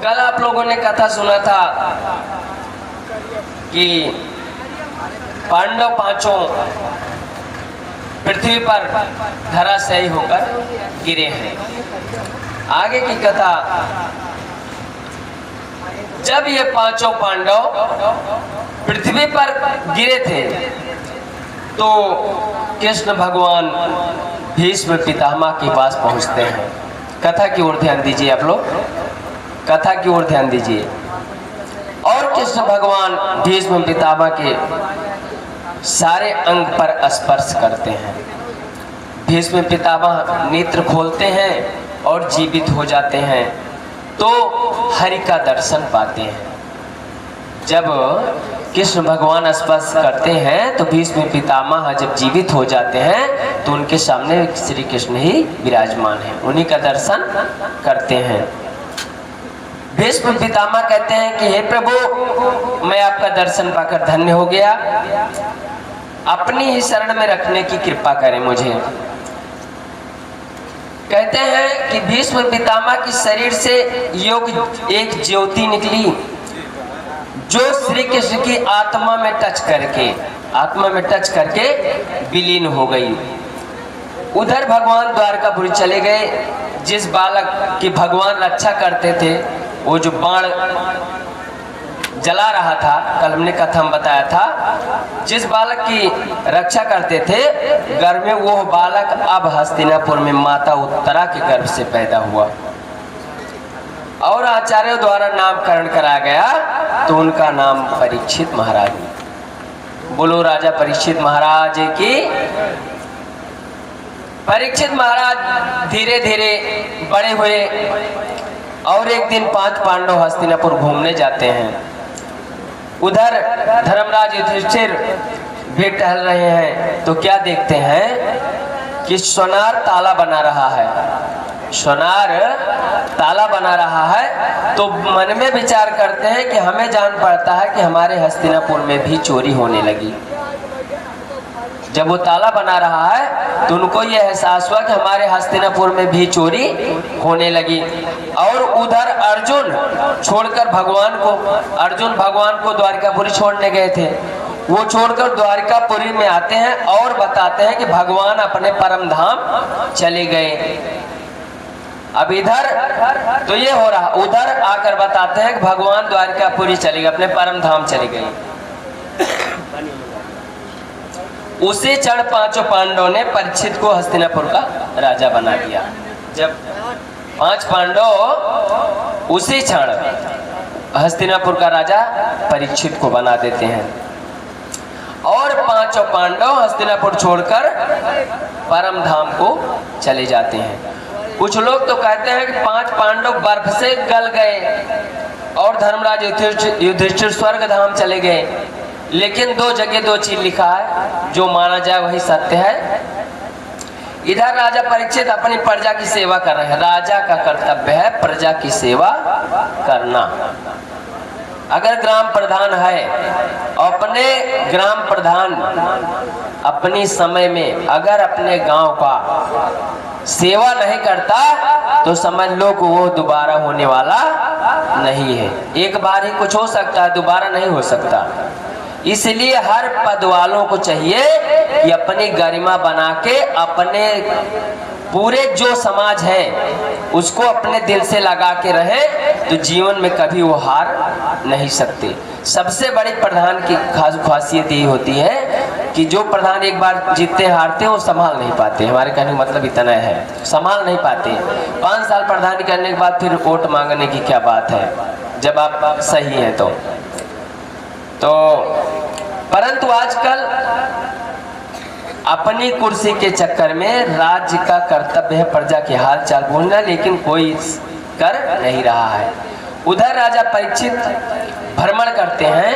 कल आप लोगों ने कथा सुना था कि पांडव पांचों पृथ्वी पर धराशायी होकर गिरे हैं। आगे की कथा, जब ये पांचों पांडव पृथ्वी पर गिरे थे तो कृष्ण भगवान भीष्म पितामह के पास पहुंचते हैं। कथा की ओर ध्यान दीजिए आप लोग, कथा की ओर ध्यान दीजिए। और कृष्ण भगवान भीष्म पितामह के सारे अंग पर स्पर्श करते हैं। भीष्म पितामह नेत्र खोलते हैं और जीवित हो जाते हैं, तो हरि का दर्शन पाते हैं। जब कृष्ण भगवान स्पर्श करते हैं तो भीष्म पितामह जब जीवित हो जाते हैं तो उनके सामने श्री कृष्ण ही विराजमान हैं, उन्हीं का दर्शन करते हैं। भीष्म पितामह कहते हैं कि हे प्रभु, मैं आपका दर्शन पाकर धन्य हो गया, अपनी ही शरण में रखने की कृपा करें मुझे। कहते हैं कि भीष्म पितामह के शरीर से योग एक ज्योति निकली जो श्री कृष्ण की आत्मा में टच करके विलीन हो गई। उधर भगवान द्वारकापुरी चले गए। जिस बालक की भगवान रक्षा करते थे, वो जो बाण जला रहा था, कल हमने कथा में बताया था, जिस बालक की रक्षा करते थे गर्भ में, वो बालक अब हस्तिनापुर में माता उत्तरा के गर्भ से पैदा हुआ और आचार्यों द्वारा नामकरण कराया गया तो उनका नाम परीक्षित महाराज। बोलो राजा परीक्षित महाराज की। परीक्षित महाराज धीरे धीरे बड़े हुए और एक दिन 5 पांडव हस्तिनापुर घूमने जाते हैं। उधर धर्मराज युधिष्ठिर भी टहल रहे हैं तो क्या देखते हैं कि सोनार ताला बना रहा है। सोनार ताला बना रहा है तो मन में विचार करते हैं कि हमें जान पड़ता है कि हमारे हस्तिनापुर में भी चोरी होने लगी। जब वो ताला बना रहा है तो उनको ये एहसास हुआ कि हमारे हस्तिनापुर में भी चोरी होने लगी। और उधर अर्जुन भगवान को द्वारकापुरी छोड़ने गए थे। वो छोड़कर द्वारकापुरी में आते हैं और बताते हैं कि भगवान अपने परम धाम चले गए। अब इधर तो ये हो रहा, उधर आकर बताते हैं कि भगवान द्वारकापुरी चले गए, अपने परम धाम चले गए। उसी क्षण 5 पांडवों ने परीक्षित को हस्तिनापुर का राजा बना दिया। जब 5 पांडव उसी क्षण हस्तिनापुर का राजा परीक्षित को बना देते हैं और 5 पांडव हस्तिनापुर छोड़कर परम धाम को चले जाते हैं। कुछ लोग तो कहते हैं कि 5 पांडव बर्फ से गल गए और धर्मराज युधिष्ठिर स्वर्ग धाम चले गए, लेकिन 2 जगह 2 चीज लिखा है, जो माना जाए वही सत्य है। इधर राजा परीक्षित अपनी प्रजा की सेवा कर रहे हैं। राजा का कर्तव्य है प्रजा की सेवा करना। अगर ग्राम प्रधान है, अपने ग्राम प्रधान अपनी समय में अगर अपने गांव का सेवा नहीं करता तो समझ लो कि वो दोबारा होने वाला नहीं है। एक बार ही कुछ हो सकता है, दोबारा नहीं हो सकता। इसलिए हर पद वालों को चाहिए कि अपनी गरिमा बना के अपने पूरे जो समाज है उसको अपने दिल से लगा के रहे तो जीवन में कभी वो हार नहीं सकते। सबसे बड़ी प्रधान की खास खासियत यही होती है कि जो प्रधान एक बार जीतते हारते वो संभाल नहीं पाते। हमारे कहने का मतलब इतना है, संभाल नहीं पाते। 5 साल प्रधान करने के बाद फिर वोट मांगने की क्या बात है, जब आप सही हैं तो परंतु आजकल अपनी कुर्सी के चक्कर में राज्य का कर्तव्य है प्रजा के हाल चाल पूछना, लेकिन कोई कर नहीं रहा है। उधर राजा परीक्षित भ्रमण करते हैं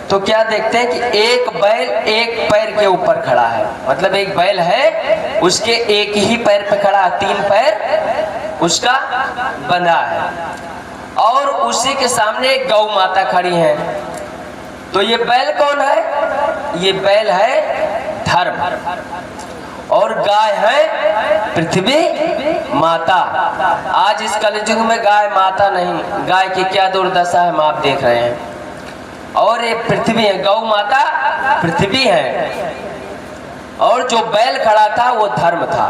तो क्या देखते हैं कि एक बैल एक पैर के ऊपर खड़ा है। मतलब एक बैल है, उसके एक ही पैर पे खड़ा, 3 पैर उसका बंधा है और उसी के सामने एक गौ माता खड़ी है। तो ये बैल कौन है? ये बैल है धर्म। और गाय है पृथ्वी माता। आज इस कलयुग में गाय माता नहीं, गाय की क्या दुर्दशा है हम आप देख रहे हैं। और ये पृथ्वी है, गौ माता पृथ्वी है। और जो बैल खड़ा था वो धर्म था।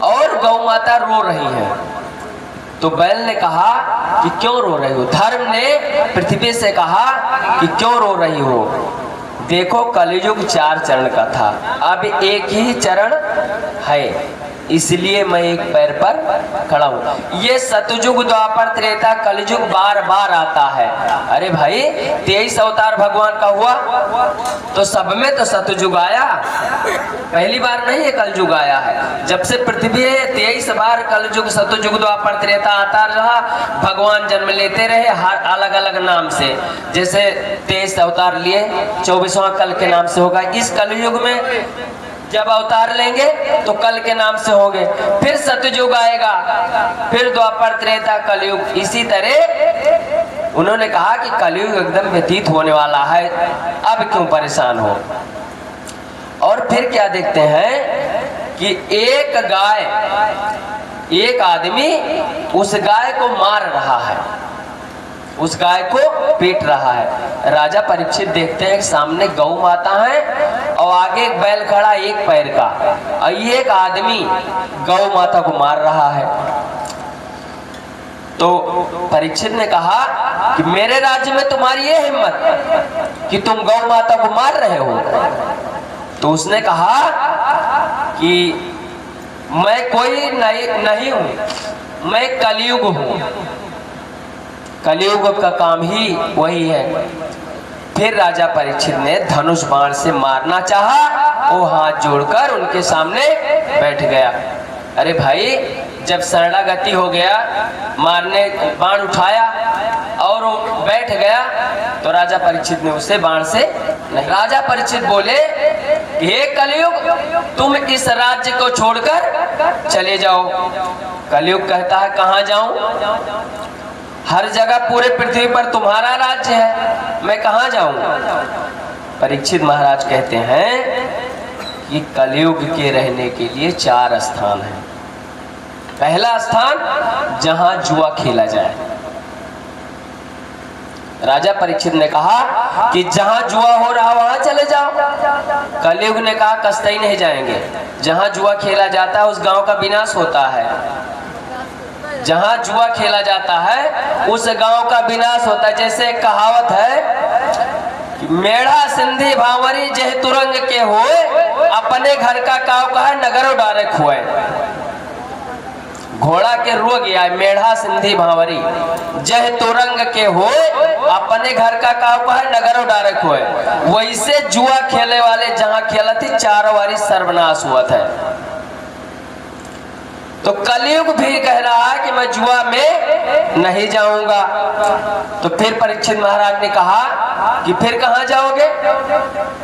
और गौ माता रो रही है, तो बैल ने कहा कि क्यों रो रही हो? धर्म ने पृथ्वी से कहा कि क्यों रो रही हो? देखो कलयुग 4 चरण का था, अब एक ही चरण है, इसलिए मैं एक पैर पर खड़ा हूँ। ये सतयुग द्वापर त्रेता कलयुग बार बार आता है। अरे भाई 23 अवतार भगवान का हुआ तो सब में तो सतयुग आया, पहली बार नहीं है कलयुग आया है। जब से पृथ्वी है 23 बार कलयुग सतयुग द्वापर त्रेता आता रहा। भगवान जन्म लेते रहे हर अलग अलग नाम से, जैसे 23 अवतार लिए 24वां कल के नाम से होगा। इस कलयुग में जब अवतार लेंगे तो कल के नाम से होंगे, फिर सतयुग आएगा, फिर द्वापर त्रेता कलयुग। इसी तरह उन्होंने कहा कि कलयुग एकदम व्यतीत होने वाला है, अब क्यों परेशान हो। और फिर क्या देखते हैं कि एक गाय, एक आदमी उस गाय को मार रहा है, उस गाय को पीट रहा है। राजा परीक्षित देखते हैं कि सामने गौ माता है और आगे एक बैल खड़ा एक पैर का, और ये एक आदमी गौ माता को मार रहा है। तो परीक्षित ने कहा कि मेरे राज्य में तुम्हारी ये हिम्मत कि तुम गौ माता को मार रहे हो? तो उसने कहा कि मैं कोई नहीं हूं, मैं कलयुग हूं, कलयुग का काम ही वही है। फिर राजा परीक्षित ने धनुष बाण से मारना चाहा, वो हाथ जोड़कर उनके सामने बैठ गया। अरे भाई जब शरणागति हो गया, मारने बाण उठाया और वो बैठ गया, तो राजा परीक्षित ने उसे बाण से नहीं। राजा परीक्षित बोले हे कलयुग, तुम इस राज्य को छोड़कर चले जाओ। कलयुग कहता है कहाँ जाऊं? हर जगह पूरे पृथ्वी पर तुम्हारा राज्य है, मैं कहाँ जाऊं? परीक्षित महाराज कहते हैं कि कलयुग के रहने के लिए 4 स्थान हैं। पहला स्थान जहां जुआ खेला जाए। राजा परीक्षित ने कहा कि जहां जुआ हो रहा वहां चले जाओ। कलयुग ने कहा कतई नहीं जाएंगे, जहां जुआ खेला जाता है उस गांव का विनाश होता है। जहां जुआ खेला जाता है उस गांव का विनाश होता है। जैसे एक कहावत है, मेढ़ा सिंधी भांवरी जह तुरंग के होए, अपने घर का काव कहा नगरो डारे खुए। घोड़ा के रो गया मेढ़ा सिंधी भांवरी जह तुरंग के होए, अपने घर का काव कहा नगरो डारे खुए। वैसे जुआ खेले वाले जहां खेला थी 4 बारी सर्वनाश हुआ था। तो कलयुग भी कह रहा है कि मैं जुआ में नहीं जाऊंगा। तो फिर परीक्षित महाराज ने कहा कि फिर कहाँ जाओगे?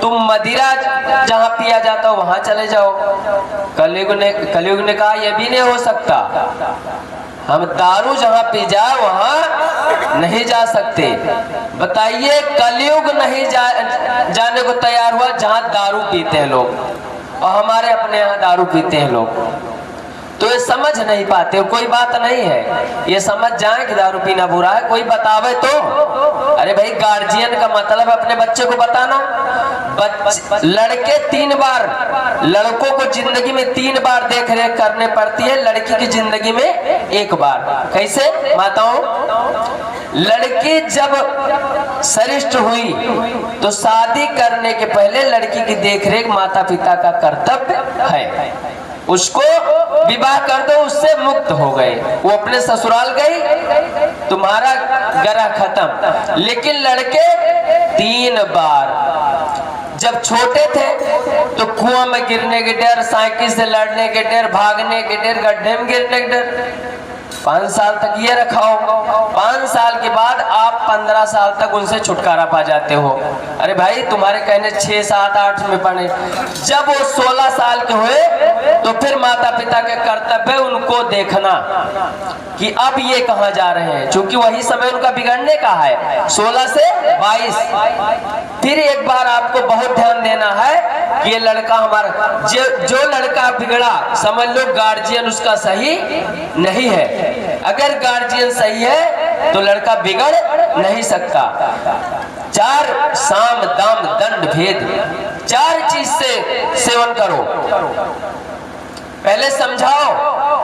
तुम मदिरा जहां पिया जाता हो वहां चले जाओ। कलयुग ने कहा यह भी नहीं हो सकता, हम दारू जहां पी जाए वहां नहीं जा सकते। बताइए कलयुग नहीं जाने को तैयार हुआ जहां दारू पीते हैं लोग, और हमारे अपने यहाँ दारू पीते हैं लोग। तो ये समझ नहीं पाते, कोई बात नहीं है, ये समझ जाए कि दारू पीना बुरा है, कोई बतावे तो। अरे भाई गार्जियन का मतलब अपने बच्चे को बताना। लड़के 3 बार, लड़कों को जिंदगी में 3 बार देख रेख करने पड़ती है, लड़की की जिंदगी में 1 बार। कैसे माताओं? लड़की जब श्रेष्ठ हुई तो शादी करने के पहले लड़की की देखरेख माता पिता का कर्तव्य है। उसको विवाह कर दो, उससे मुक्त हो गए, वो अपने ससुराल गई, तुम्हारा गरा खत्म। लेकिन लड़के 3 बार, जब छोटे थे तो कुआं में गिरने के डर, साइकिल से लड़ने के डर, भागने के डर, गड्ढे में गिरने के डर, 5 साल तक ये रखाओ, 5 साल के बाद आप 15 साल तक उनसे छुटकारा पा जाते हो। अरे भाई तुम्हारे कहने 6, 7, 8 में पढ़े, जब वो 16 साल के हुए तो फिर माता पिता के कर्तव्य उनको देखना कि अब ये कहाँ जा रहे हैं, क्योंकि वही समय उनका बिगड़ने का है, 16 से 22। फिर एक बार आपको बहुत ध्यान देना है कि ये लड़का हमारा, जो लड़का बिगड़ा समझ लो गार्जियन उसका सही नहीं है। अगर गार्जियन सही है तो लड़का बिगड़ नहीं सकता। 4 साम दाम दंड भेद, 4 चीज से सेवन करो। पहले समझाओ,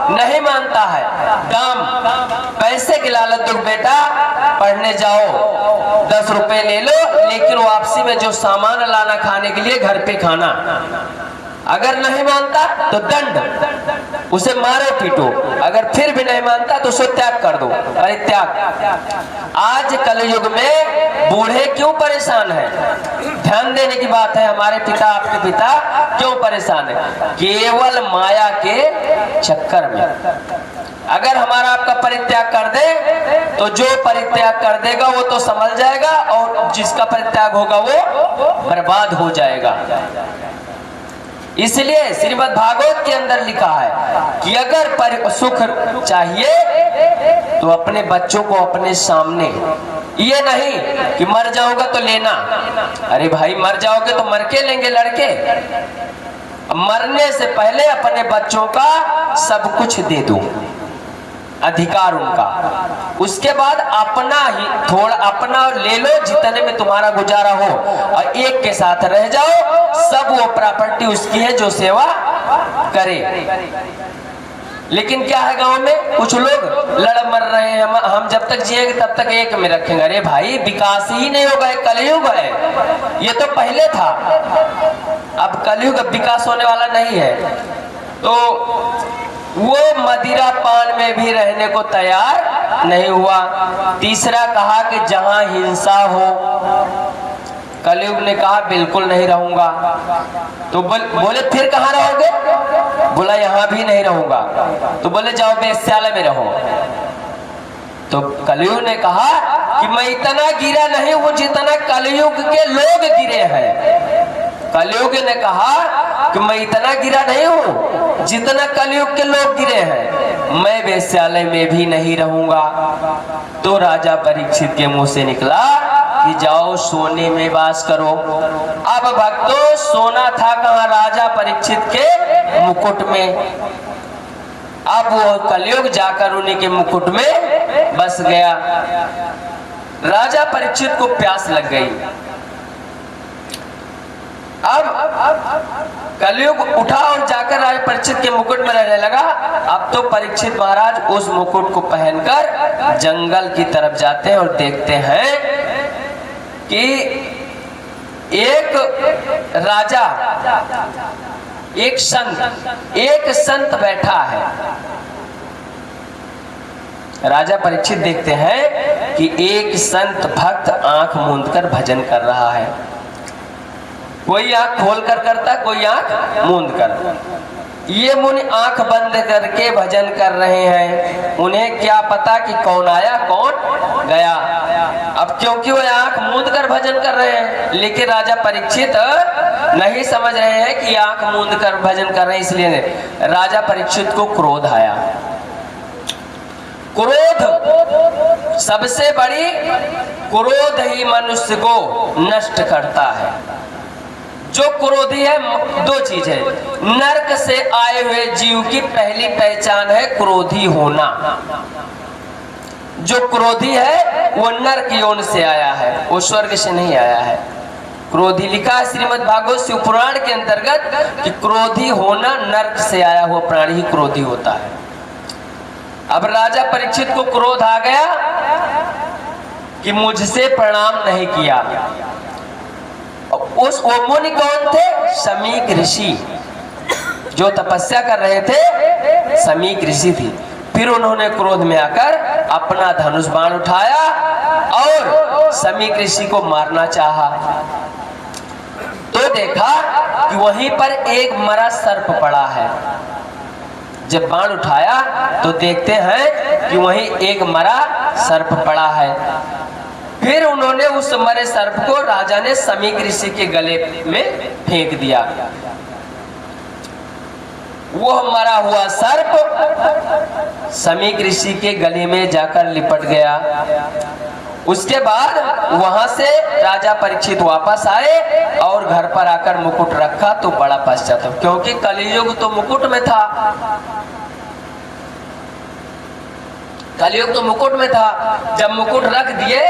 नहीं मानता है, दाम पैसे की लालच दो, बेटा पढ़ने जाओ 10 रुपए ले लो, लेकिन वापसी में जो सामान लाना खाने के लिए घर पे खाना। अगर नहीं मानता तो दंड, उसे मारो पीटो, अगर फिर भी नहीं मानता तो उसे त्याग कर दो, परित्याग। आज कलयुग में बूढ़े क्यों परेशान हैं? ध्यान देने की बात है, हमारे पिता आपके पिता क्यों परेशान है? केवल माया के चक्कर में। अगर हमारा आपका परित्याग कर दे तो जो परित्याग कर देगा वो तो संभल जाएगा, और जिसका परित्याग होगा वो बर्बाद हो जाएगा। इसलिए श्रीमद् भागवत के अंदर लिखा है कि अगर सुख चाहिए तो अपने बच्चों को अपने सामने, ये नहीं कि मर जाओगे तो लेना। अरे भाई मर जाओगे तो मर के लेंगे लड़के, मरने से पहले अपने बच्चों का सब कुछ दे दो, अधिकार उनका। उसके बाद अपना ही थोड़ा अपना ले लो, जितने में तुम्हारा गुजारा हो, और एक के साथ रह जाओ। सब वो प्रॉपर्टी उसकी है जो सेवा करे। लेकिन क्या है, गांव में कुछ लोग लड़ मर रहे हैं, हम जब तक जिएंगे तब तक एक में रखेंगे। अरे भाई विकास ही नहीं होगा, कलयुग है, ये तो पहले था, अब कलयुग विकास होने वाला नहीं है। तो वो मदिरा पान में भी रहने को तैयार नहीं हुआ। तीसरा कहा कि जहां हिंसा हो, कलयुग ने कहा बिल्कुल नहीं रहूंगा। तो बोले फिर कहाँ रहोगे? बोला यहाँ भी नहीं रहूंगा। तो बोले जाओ वेश्यालय में रहो। तो कलयुग ने कहा कि मैं इतना गिरा नहीं हूं जितना कलयुग के लोग गिरे हैं। कलयुग ने कहा कि मैं इतना गिरा नहीं हूं जितना कलयुग के लोग गिरे हैं, मैं वेश्यालय में भी नहीं रहूंगा। तो राजा परीक्षित के मुंह से निकला कि जाओ सोने में वास करो। अब भक्तों सोना था कहाँ? राजा परीक्षित के मुकुट में। अब वो कलयुग जाकर उन्हीं के मुकुट में बस गया। राजा परीक्षित को प्यास लग गई। अब कलयुग उठा और जाकर राजा परीक्षित के मुकुट में रहने लगा। अब तो परीक्षित महाराज उस मुकुट को पहनकर जंगल की तरफ जाते हैं और देखते हैं कि एक राजा, एक संत बैठा है। राजा परीक्षित देखते हैं कि एक संत भक्त आंख मूंदकर भजन कर रहा है। कोई आंख खोलकर करता, कोई आंख मूंद कर। ये मुनि आंख बंद करके भजन कर रहे हैं। उन्हें क्या पता कि कौन आया कौन गया। अब क्योंकि वो आंख मूंद कर भजन कर रहे हैं, लेकिन राजा परीक्षित नहीं समझ रहे हैं कि आंख मूंद कर भजन कर रहे हैं। इसलिए राजा परीक्षित को क्रोध आया। क्रोध सबसे बड़ी, क्रोध ही मनुष्य को नष्ट करता है। जो क्रोधी है, दो चीज है। नरक से आए हुए जीव की पहली पहचान है क्रोधी होना। जो क्रोधी है वो नरक योन से आया है, वो स्वर्ग से नहीं आया है। क्रोधी लिखा है श्रीमद् भागवत शिव पुराण के अंतर्गत कि क्रोधी होना, नरक से आया हुआ प्राणी ही क्रोधी होता है। अब राजा परीक्षित को क्रोध आ गया कि मुझसे प्रणाम नहीं किया। उस मुनि कौन थे? समीक ऋषि, जो तपस्या कर रहे थे समीक ऋषि थी। फिर उन्होंने क्रोध में आकर अपना धनुष बाण उठाया और समीक ऋषि को मारना चाहा। तो देखा कि वहीं पर एक मरा सर्प पड़ा है। जब बाण उठाया तो देखते हैं कि वहीं एक मरा सर्प पड़ा है। फिर उन्होंने उस मरे सर्प को राजा ने समीक ऋषि के गले में फेंक दिया। वो मरा हुआ सर्प समीक ऋषि के गले में जाकर लिपट गया। उसके बाद वहां से राजा परीक्षित वापस आए और घर पर आकर मुकुट रखा तो बड़ा पश्चाताप, क्योंकि कलियुग तो मुकुट में था, कलियुग तो मुकुट में था। जब मुकुट रख दिए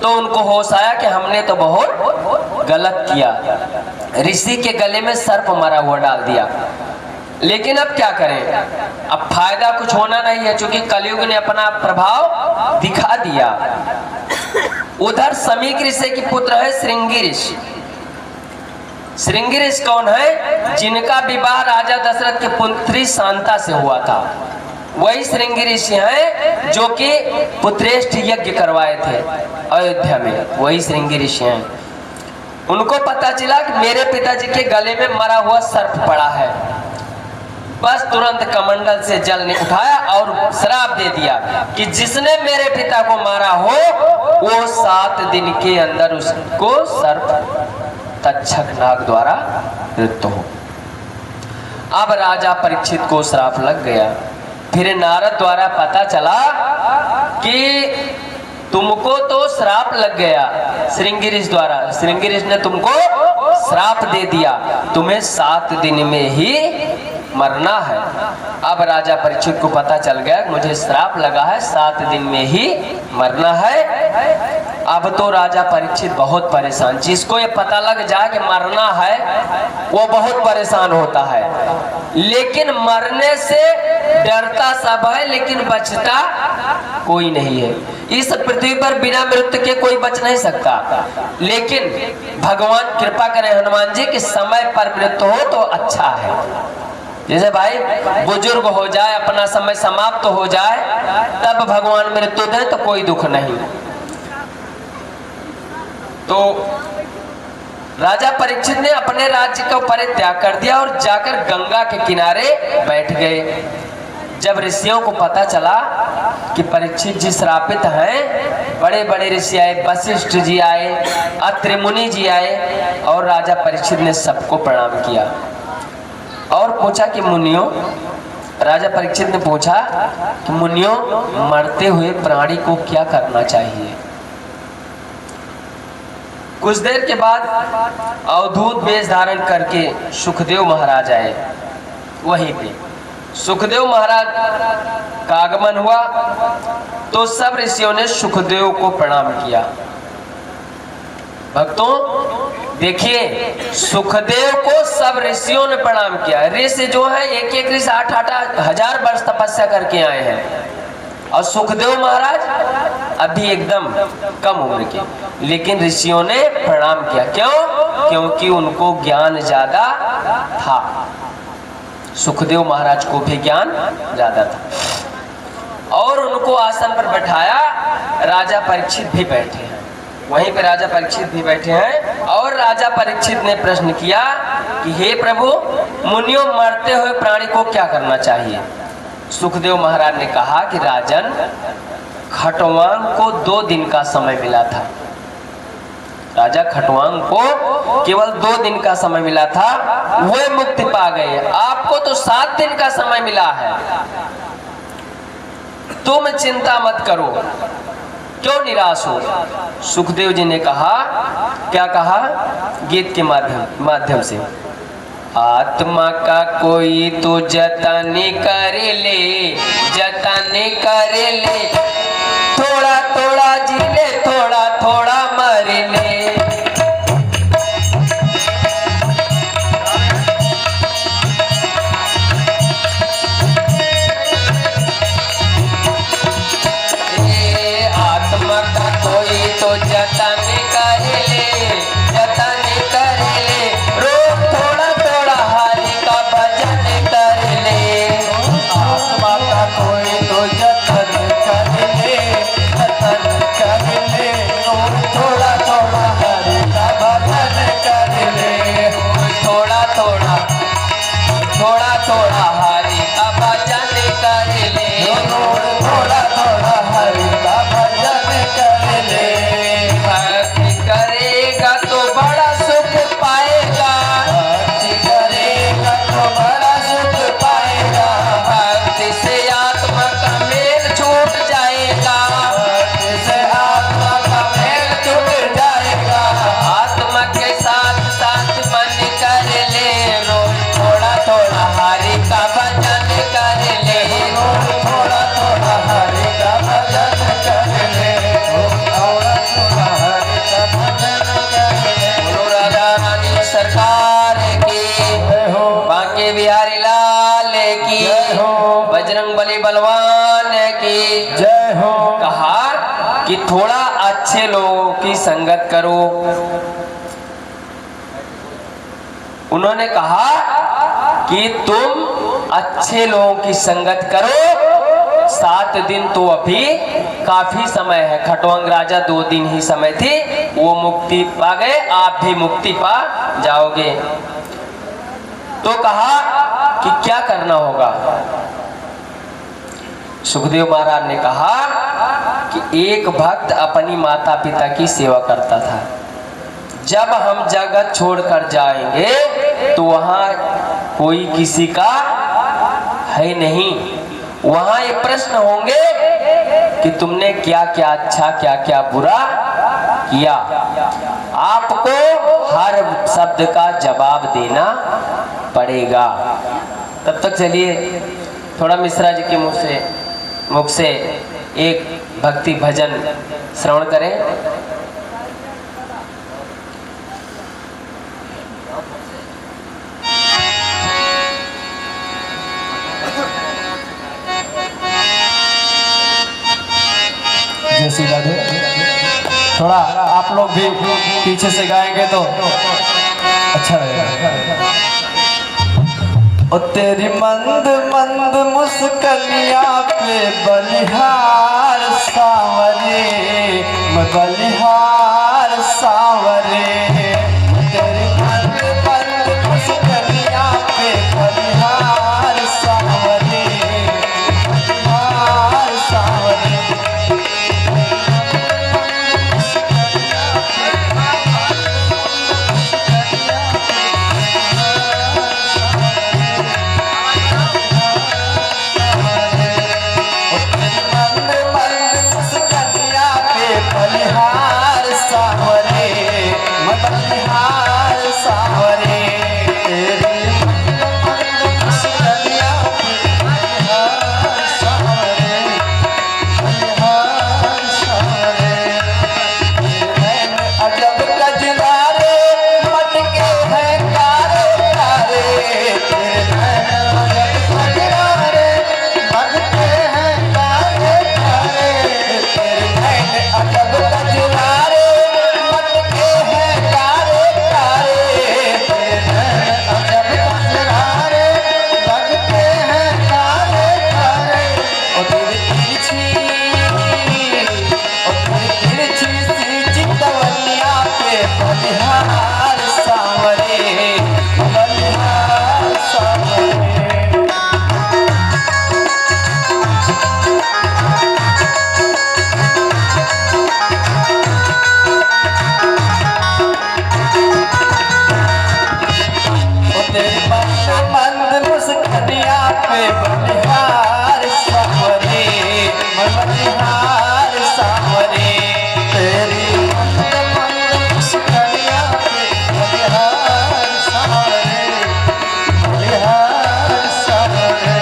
तो उनको होश आया कि हमने तो बहुत गलत किया, ऋषि के गले में सर्प मरा हुआ डाल दिया। लेकिन अब क्या करें, अब फायदा कुछ होना नहीं है, क्योंकि कलियुग ने अपना प्रभाव दिखा दिया। उधर समीक ऋषि के पुत्र है श्रृंगी ऋषि। श्रृंगी ऋषि कौन है? जिनका विवाह राजा दशरथ की पुत्री शांता से हुआ था, वही श्रृंगी ऋषि हैं जो कि पुत्रेष्ठ यज्ञ करवाए थे अयोध्या में, वही श्रृंगी ऋषि हैं। उनको पता चला कि मेरे पिताजी के गले में मरा हुआ सर्प पड़ा है। बस तुरंत कमंडल से जल ने उठाया और श्राप दे दिया कि जिसने मेरे पिता को मारा हो वो 7 दिन के अंदर उसको सर्प तक्षक नाग द्वारा मृत्यु हो। अब राजा परीक्षित को श्राप लग गया। फिर नारद द्वारा पता चला कि तुमको तो श्राप लग गया, श्रृंगी ऋषि द्वारा, श्रृंगी ऋषि ने तुमको श्राप दे दिया, तुम्हें 7 दिन में ही मरना है। अब राजा परीक्षित को पता चल गया मुझे श्राप लगा है, 7 दिन में ही मरना है। अब तो राजा परीक्षित बहुत परेशान, जिसको ये पता लग जाए कि मरना है वो बहुत परेशान होता है। लेकिन मरने से डरता सब है लेकिन बचता कोई नहीं है। इस पृथ्वी पर बिना मृत्यु के कोई बच नहीं सकता, लेकिन भगवान कृपा करें हनुमान जी कि समय पर मृत्यु हो तो अच्छा है। जैसे भाई बुजुर्ग हो जाए, अपना समय समाप्त हो जाए, तब भगवान मृत्यु दे तो कोई दुख नहीं। तो राजा परीक्षित ने अपने राज्य का परित्याग कर दिया और जाकर गंगा के किनारे बैठ गए। जब ऋषियों को पता चला कि परीक्षित जी श्रापित हैं, बड़े बड़े ऋषि आए, वशिष्ठ जी आए, अत्रि मुनि जी आए और राजा परीक्षित ने सबको प्रणाम किया और पूछा कि मुनियों, राजा परीक्षित ने पूछा कि मुनियों, मरते हुए प्राणी को क्या करना चाहिए? कुछ देर के बाद अवधूत वेश धारण करके सुखदेव महाराज आए। वहीं पे सुखदेव महाराज का आगमन हुआ तो सब ऋषियों ने सुखदेव को प्रणाम किया। भक्तों देखिए, सुखदेव को सब ऋषियों ने प्रणाम किया। ऋषि जो है एक एक ऋषि 8-8 हजार वर्ष तपस्या करके आए हैं और सुखदेव महाराज अभी एकदम कम उम्र के, लेकिन ऋषियों ने प्रणाम किया। क्यों? क्योंकि उनको ज्ञान ज्यादा था। सुखदेव महाराज को भी ज्ञान ज्यादा था और उनको आसन पर बैठाया। राजा परीक्षित भी बैठे हैं, वहीं पे राजा परीक्षित भी बैठे हैं और राजा परीक्षित ने प्रश्न किया कि हे प्रभु, मुनियों, मरते हुए प्राणी को क्या करना चाहिए? सुखदेव महाराज ने कहा कि राजन, खटवांग को 2 दिन का समय मिला था। राजा खटवांग को केवल 2 दिन का समय मिला था, वे मुक्ति पा गए। आपको तो 7 दिन का समय मिला है, तुम चिंता मत करो, क्यों निराश हो? सुखदेव जी ने कहा, क्या कहा? गीत के माध्यम से, आत्मा का कोई तो जतन कर ले, जतन कर ले, थोड़ा थोड़ा जी ले, थोड़ा थोड़ा मर ले। आत्मा का कोई तो जतन कर ले, जतन कर ले, रोज थोड़ा थोड़ा हरि का भजन कर ले। आत्मा का कोई तो जतन कर ले, कि थोड़ा अच्छे लोगों की संगत करो। उन्होंने कहा कि तुम अच्छे लोगों की संगत करो, 7 दिन तो अभी काफी समय है। खटवांग राजा 2 दिन ही समय थी, वो मुक्ति पा गए, आप भी मुक्ति पा जाओगे। तो कहा कि क्या करना होगा। सुखदेव महाराज ने कहा कि एक भक्त अपनी माता पिता की सेवा करता था, जब हम जगत छोड़कर जाएंगे तो वहां कोई किसी का है नहीं, वहां ये प्रश्न होंगे कि तुमने क्या क्या अच्छा क्या क्या बुरा किया। आपको हर शब्द का जवाब देना पड़ेगा। तब तक चलिए थोड़ा मिश्रा जी के मुख से एक भक्ति भजन श्रवण करें। जय श्री राधे। थोड़ा आप लोग भी पीछे से गाएंगे तो अच्छा रहेगा। ओ तेरी मंद मंद मुस्कलिया पे बलिहार सांवरे, मैं बलिहार सांवरे। तेरी मंद मंद मुस्कलिया पे बलिहार सांवरे, बलिहार सांवरे। बलिहार सांवरे, मैं बलिहार सांवरे। तेरी मुस्कलिया पे बलिहार सांवरे, बलिहार सांवरे। तेरे अजब गजरारे मटके हैं कारे कारे, तेरे अजब गजरारे मटके हैं कारे कारे। तेरे अजब गजरारे मटके हैं कारे कारे, तेरे अजब गजरारे मटके हैं कारे कारे। और तेरी तिरछी सी चितवनिया पे बलिहार सांवरे, बलिहार सांवरे। तेरी मंद मुस्कलिया पे बलिहार सांवरे, मैं बलिहार सांवरे। तेरी मंद मुस्कलिया पे बलिहार सांवरे, बलिहार सांवरे।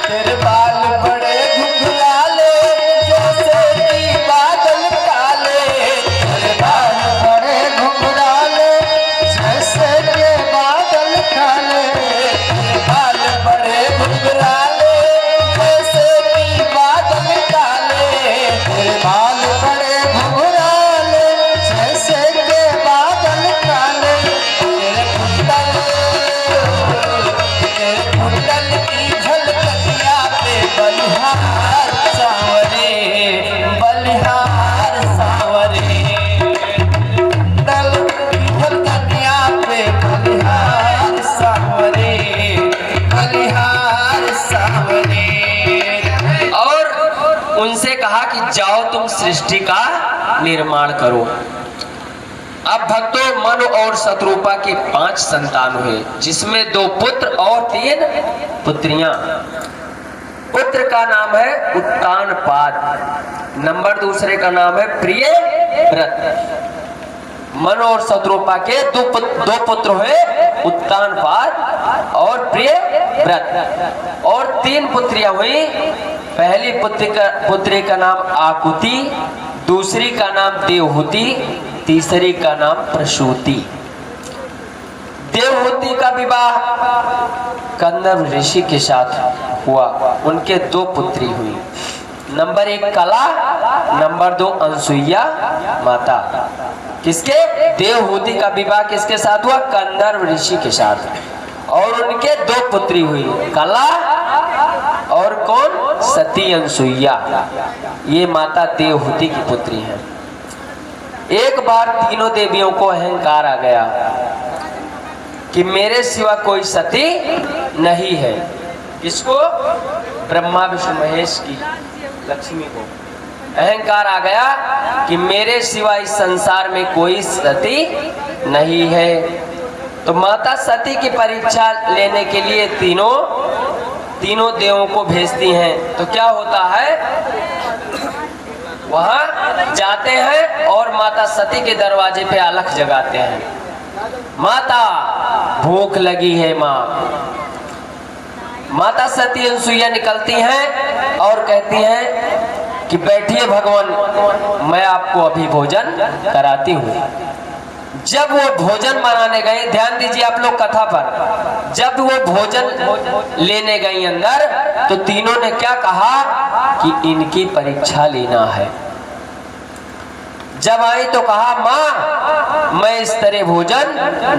तेरे बाल बड़े घुंघराले जैसे कि बादल काले, तेरे बाल बड़े घुंघराले जैसे कि बादल काले। तेरे बाल बड़े घुंघराले जैसे कि बादल काले, तेरे बाल बड़े घुंघराले जैसे कि बादल काले। तेरे कुंडल की झलकनिया पे बलिहार सांवरे, बलिहार सांवरे। कुंडल की झलकनिया पे बलिहार सांवरे, बलिहार सांवरे। और उनसे कहा कि जाओ तुम सृष्टि का निर्माण करो। अब भक्तों, मनु और शत्रुपा के 5 संतान हुए, जिसमें 2 पुत्र और 3 पुत्रियां। पुत्र का नाम है उत्तानपाद, नंबर दूसरे का नाम है प्रियव्रत। मनु और शत्रुपा के 2 पुत्र हुए, उत्तानपाद और प्रियव्रत, और 3 पुत्रियां हुई, पहली पुत्री का नाम आकुति, दूसरी का नाम देवहूति, तीसरी का नाम प्रसूति। देवहूति का विवाह कंदर्प ऋषि के साथ हुआ। उनके 2 पुत्री हुई। नंबर 1 कला, नंबर 2 अनसुईया माता। किसके? देवहूति का विवाह किसके साथ हुआ? कंदर्प ऋषि के साथ। और उनके 2 पुत्री हुई, कला और कौन? सती अनसुईया। ये माता देवहूति की पुत्री है। एक बार तीनों देवियों को अहंकार आ गया कि मेरे सिवा कोई सती नहीं है। किसको? ब्रह्मा विष्णु महेश की लक्ष्मी को अहंकार आ गया कि मेरे सिवा इस संसार में कोई सती नहीं है। तो माता सती की परीक्षा लेने के लिए तीनों देवों को भेजती हैं। तो क्या होता है, वहां जाते हैं और माता सती के दरवाजे पे अलख जगाते हैं। माता भूख लगी है माँ। माता सती अनसुईया निकलती हैं और कहती हैं कि बैठिए भगवान, मैं आपको अभी भोजन कराती हूँ। जब वो भोजन बनाने गए, ध्यान दीजिए आप लोग कथा पर, जब वो भोजन लेने गई अंदर तो तीनों ने क्या कहा कि इनकी परीक्षा लेना है। जब आई तो कहा माँ मैं इस तरह भोजन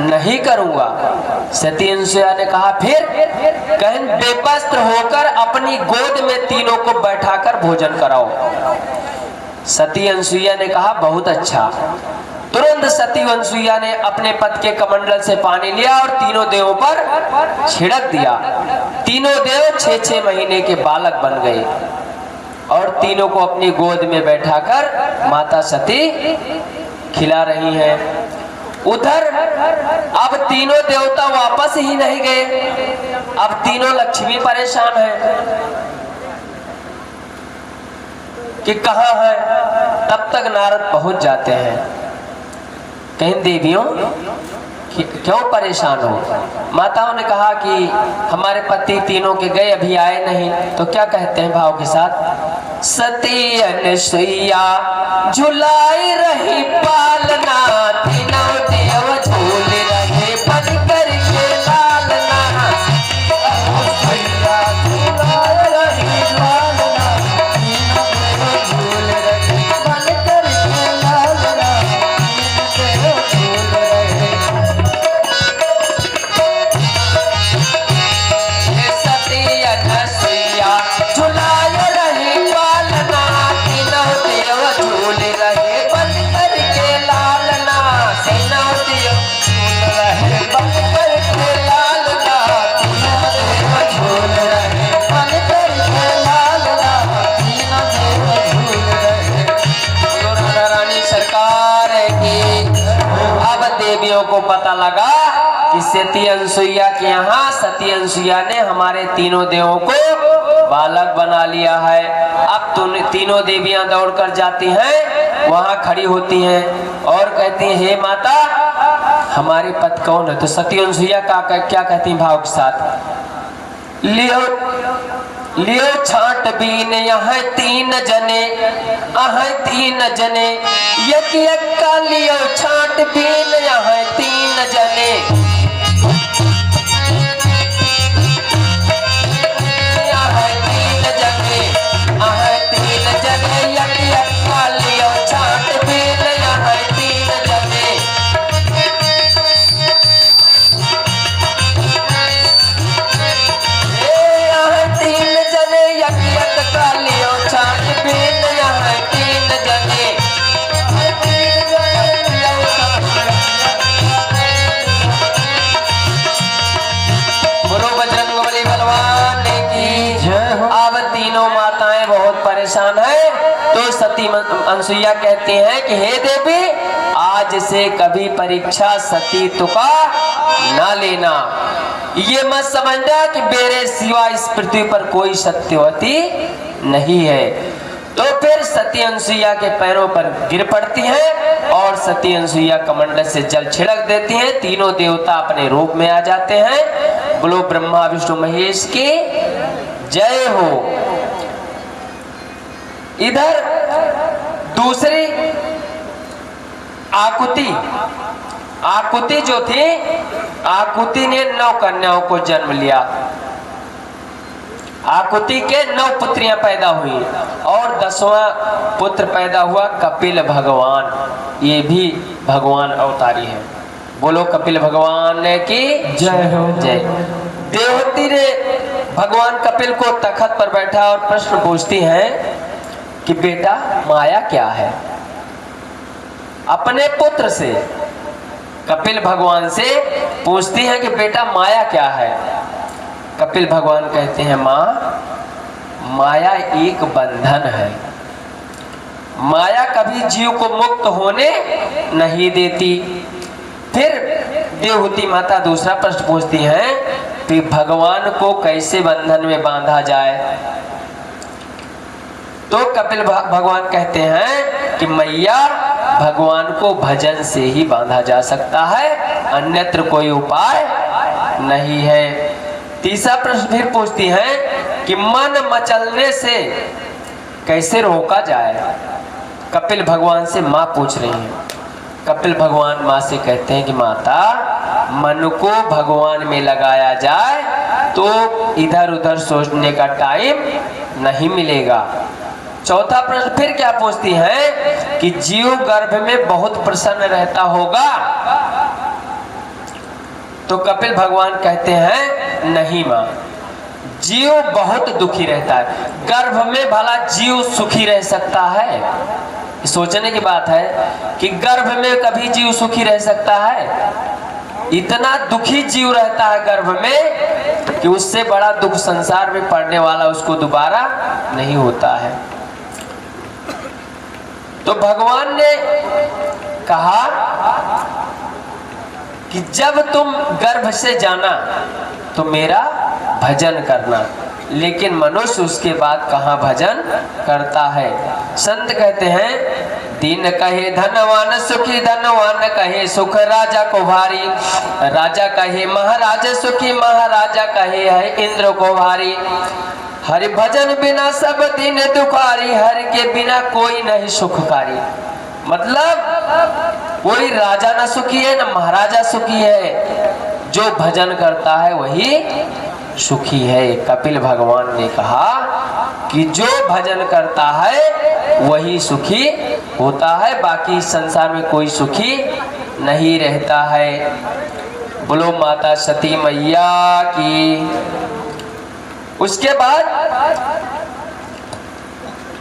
नहीं करूंगा। सती अनसुईया ने कहा फिर? कहन बेवस्त्र होकर अपनी गोद में तीनों को बैठाकर भोजन कराओ। सती अनसुईया ने कहा बहुत अच्छा। तुरंत सती अनसुईया ने अपने पति के कमंडल से पानी लिया और तीनों देवों पर छिड़क दिया। तीनों देव 6-6 महीने के बालक बन गए और तीनों को अपनी गोद में बैठाकर माता सती खिला रही हैं। उधर अब तीनों देवता वापस ही नहीं गए। अब तीनों लक्ष्मी परेशान है कि कहाँ है। तब तक नारद पहुंच जाते हैं। कहीं देवियों क्यों परेशान हो? माताओं ने कहा कि हमारे पति तीनों के गए, अभी आए नहीं। तो क्या कहते हैं भाव के साथ? सती अनसुईया झुलाई रही पालना, तीनों देव झूल रहे बनकर के लालना। अनसुईया झुलाई रही पालना, तीनों देव झूल रहे बनकर के लालना। देवियों को पता लगा कि सती अनसुईया के यहाँ सती अनसुईया ने हमारे तीनों देवों को बालक बना लिया है। अब तीनों देवियां दौड़कर जाती हैं, वहां खड़ी होती हैं और कहती हैं हे माता हमारे पति कौन है? तो सती अनसुईया क्या कहती हैं भाव के साथ? लियो छाट बीन यहाँ 3 जने, 3 जने, यक का लियो छाट बीन यहाँ 3 जने। यहाँ 3 जने, 3 जने, यक का लियो छाट बीन यहाँ 3 जने। परेशान है तो सती अनसुईया कहती हैं कि हे देवी आज से कभी परीक्षा सती तुका ना लेना। ये मत समझना कि मेरे सिवा इस पृथ्वी पर कोई सत्यवती नहीं है। तो फिर सती अनसुईया के पैरों पर गिर पड़ती हैं और सती अनसुईया कमंडल से जल छिड़क देती हैं। तीनों देवता अपने रूप में आ जाते हैं। बोलो ब्रह्मा विष्णु महेश की जय हो। इधर दूसरी आकुति जो थी, आकुति ने 9 कन्याओं को जन्म लिया। आकुति के 9 पुत्रियां पैदा हुई और 10वां पुत्र पैदा हुआ कपिल भगवान। ये भी भगवान अवतारी है। बोलो कपिल भगवान की जय हो। जय। देवहूति ने भगवान कपिल को तखत पर बैठा और प्रश्न पूछती हैं कि बेटा माया क्या है। अपने पुत्र से कपिल भगवान से पूछती हैं कि बेटा माया क्या है। कपिल भगवान कहते हैं माँ, माया एक बंधन है। माया कभी जीव को मुक्त होने नहीं देती। फिर देवहूति माता दूसरा प्रश्न पूछती हैं कि भगवान को कैसे बंधन में बांधा जाए। तो कपिल भगवान कहते हैं कि मैया, भगवान को भजन से ही बांधा जा सकता है, अन्यत्र कोई उपाय नहीं है। तीसरा प्रश्न फिर पूछती हैं कि मन मचलने से कैसे रोका जाए। कपिल भगवान से माँ पूछ रही हैं। कपिल भगवान माँ से कहते हैं कि माता, मन को भगवान में लगाया जाए तो इधर उधर सोचने का टाइम नहीं मिलेगा। चौथा प्रश्न फिर क्या पूछती हैं कि जीव गर्भ में बहुत प्रसन्न रहता होगा। तो कपिल भगवान कहते हैं नहीं माँ, जीव बहुत दुखी रहता है। गर्भ में भला जीव सुखी रह सकता है? सोचने की बात है कि गर्भ में कभी जीव सुखी रह सकता है? इतना दुखी जीव रहता है गर्भ में कि उससे बड़ा दुख संसार में पड़ने वाला उसको दोबारा नहीं होता है। तो भगवान ने कहा कि जब तुम गर्भ से जाना तो मेरा भजन करना, लेकिन मनुष्य उसके बाद कहाँ भजन करता है। संत कहते हैं दीन कहे धनवान सुखी, धनवान कहे सुख राजा को भारी, राजा कहे महाराज सुखी, महाराजा कहे है इंद्र को भारी। हरि भजन बिना सब दिन दुखारी, हरि के बिना कोई नहीं सुखकारी। मतलब कोई राजा न सुखी है न महाराजा सुखी है, जो भजन करता है वही सुखी है। कपिल भगवान ने कहा कि जो भजन करता है वही सुखी होता है, बाकी संसार में कोई सुखी नहीं रहता है। बोलो माता सती मैया की। उसके बाद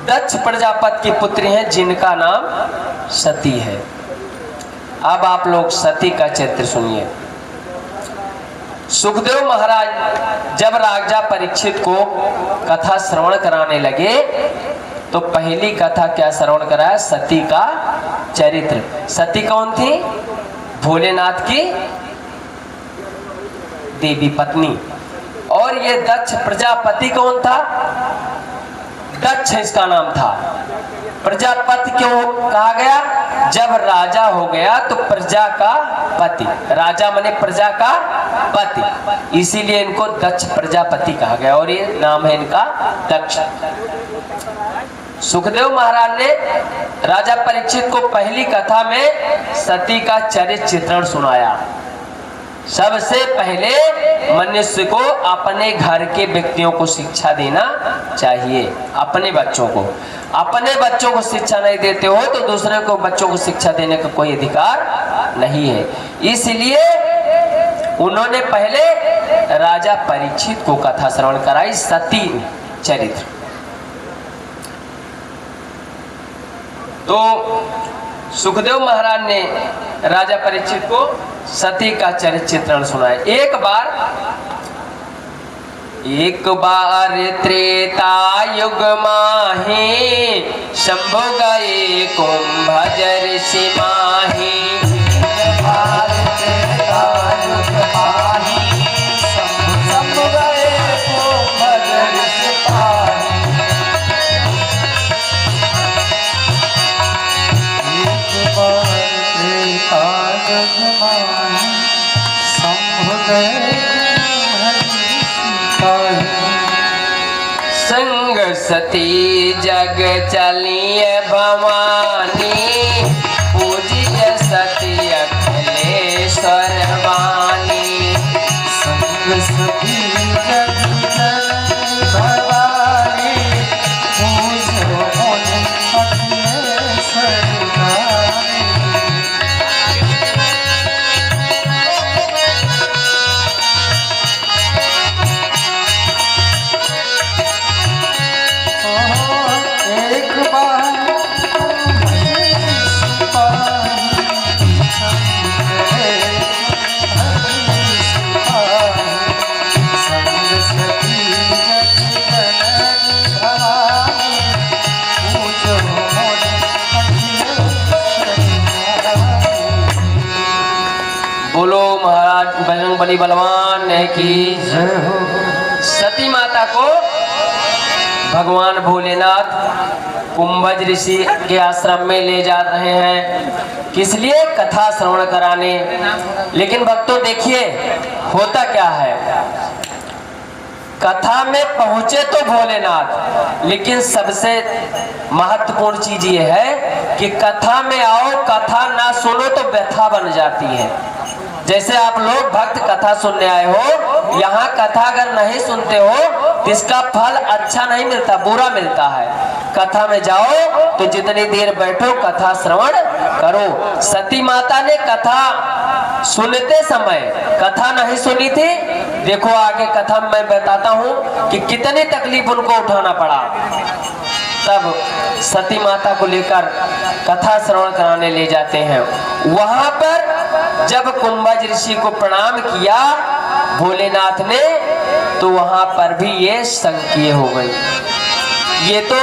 दक्ष प्रजापति की पुत्री हैं जिनका नाम सती है। अब आप लोग सती का चरित्र सुनिए। सुखदेव महाराज जब राजा परीक्षित को कथा श्रवण कराने लगे तो पहली कथा क्या श्रवण कराया? सती का चरित्र। सती कौन थी? भोलेनाथ की देवी पत्नी। और ये दक्ष प्रजापति कौन था? दक्ष इसका नाम था। प्रजापति क्यों कहा गया? जब राजा हो गया तो प्रजा का पति, राजा माने प्रजा का पति, इसीलिए इनको दक्ष प्रजापति कहा गया और ये नाम है इनका दक्ष। सुखदेव महाराज ने राजा परीक्षित को पहली कथा में सती का चरित्र चित्रण सुनाया। सबसे पहले मनुष्य को अपने घर के व्यक्तियों को शिक्षा देना चाहिए। अपने बच्चों को शिक्षा नहीं देते हो तो दूसरे को बच्चों को शिक्षा देने का कोई अधिकार नहीं है। इसलिए उन्होंने पहले राजा परीक्षित को कथा श्रवण कराई, सती चरित्र। तो सुखदेव महाराज ने राजा परीक्षित को सती का चरित्र चित्रण सुनाया। एक बार त्रेता युग माही, शंभु गए कुंभजर ऋषि माही। शंभु गए कुंभजर ऋषि माही। एक बार त्रेता युग माही, शंभु गए संग सती जग चलिए भवानी, पूजिय सती अखिलेश्वर वाणी। संग सती जग जननी भवानी, पूजो मोर अखिलेश्वर वाणी। एक बार बोलो महाराज बजरंग बली बलवान की जय हो। सती माता को भगवान भोलेनाथ कुंभज ऋषि के आश्रम में ले जा रहे हैं, किस लिए? कथा श्रवण कराने। लेकिन भक्तों देखिए होता क्या है, कथा में पहुंचे तो भोलेनाथ, लेकिन सबसे महत्वपूर्ण चीज ये है कि कथा में आओ, कथा ना सुनो तो व्यथा बन जाती है। जैसे आप लोग भक्त कथा सुनने आए हो, यहाँ कथा अगर नहीं सुनते हो तो इसका फल अच्छा नहीं मिलता, बुरा मिलता है। कथा में जाओ तो जितनी देर बैठो कथा श्रवण करो। सती माता ने कथा सुनते समय कथा नहीं सुनी थी। देखो आगे कथा में मैं बताता हूँ कि कितनी तकलीफ उनको उठाना पड़ा। तब सती माता को लेकर कथा श्रवण कराने ले जाते हैं। वहां पर जब कुंभज ऋषि को प्रणाम किया भोलेनाथ ने, तो वहां पर भी ये संकीय हो गई। ये तो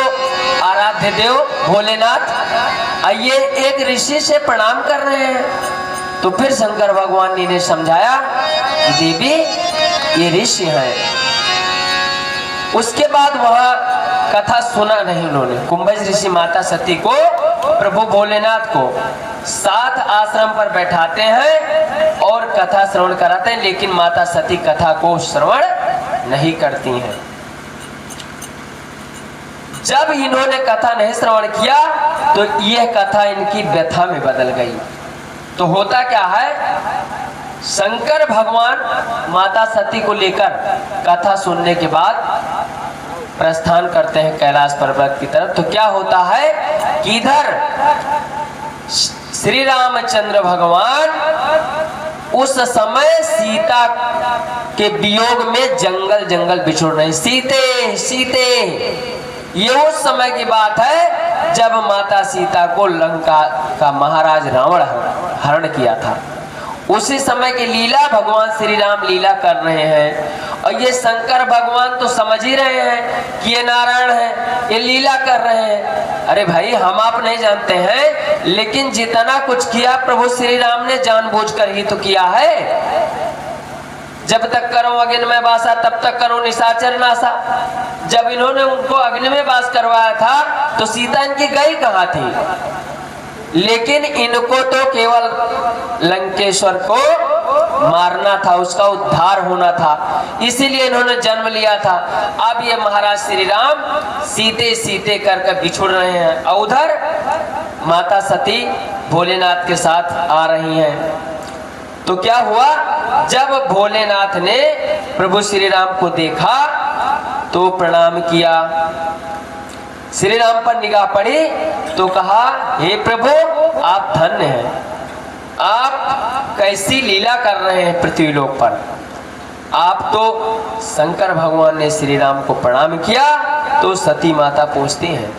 आराध्य देव भोलेनाथ आइए एक ऋषि से प्रणाम कर रहे हैं। तो फिर शंकर भगवान ने समझाया कि देवी ये ऋषि हैं। उसके बाद वहां कथा सुना नहीं उन्होंने। कुंभज ऋषि माता सती को प्रभु भोलेनाथ को साथ आश्रम पर बैठाते हैं और कथा श्रवण कराते हैं, लेकिन माता सती कथा को श्रवण नहीं करती हैं। जब इन्होंने कथा नहीं श्रवण किया तो यह कथा इनकी व्यथा में बदल गई। तो होता क्या है, शंकर भगवान माता सती को लेकर कथा सुनने के बाद प्रस्थान करते हैं कैलाश पर्वत की तरफ। तो क्या होता है कि इधर श्री रामचंद्र भगवान उस समय सीता के वियोग में जंगल जंगल बिछुड़ रहे। सीते सीते, ये उस समय की बात है जब माता सीता को लंका का महाराज रावण हरण किया था। उसी समय की लीला भगवान श्री राम लीला कर रहे हैं। और ये शंकर भगवान तो समझ ही रहे हैं कि ये नारायण है, ये लीला कर रहे हैं। अरे भाई हम आप नहीं जानते हैं, लेकिन जितना कुछ किया प्रभु श्री राम ने जानबूझकर ही तो किया है। जब तक करो अग्नि में वासा तब तक करो निशाचर नासा। जब इन्होंने उनको अग्नि में वास करवाया था तो सीता इनकी गई कहाँ थी? लेकिन इनको तो केवल लंकेश्वर को मारना था, उसका उद्धार होना था, इसीलिए इन्होंने जन्म लिया था। अब ये महाराज श्री राम सीते सीते करके बिछुड़ रहे हैं और उधर माता सती भोलेनाथ के साथ आ रही हैं। तो क्या हुआ, जब भोलेनाथ ने प्रभु श्री राम को देखा तो प्रणाम किया। श्री राम पर निगाह पड़ी तो कहा, हे प्रभु आप धन्य हैं, आप कैसी लीला कर रहे हैं पृथ्वी लोक पर। आप तो शंकर भगवान ने श्री राम को प्रणाम किया तो सती माता पूछती हैं,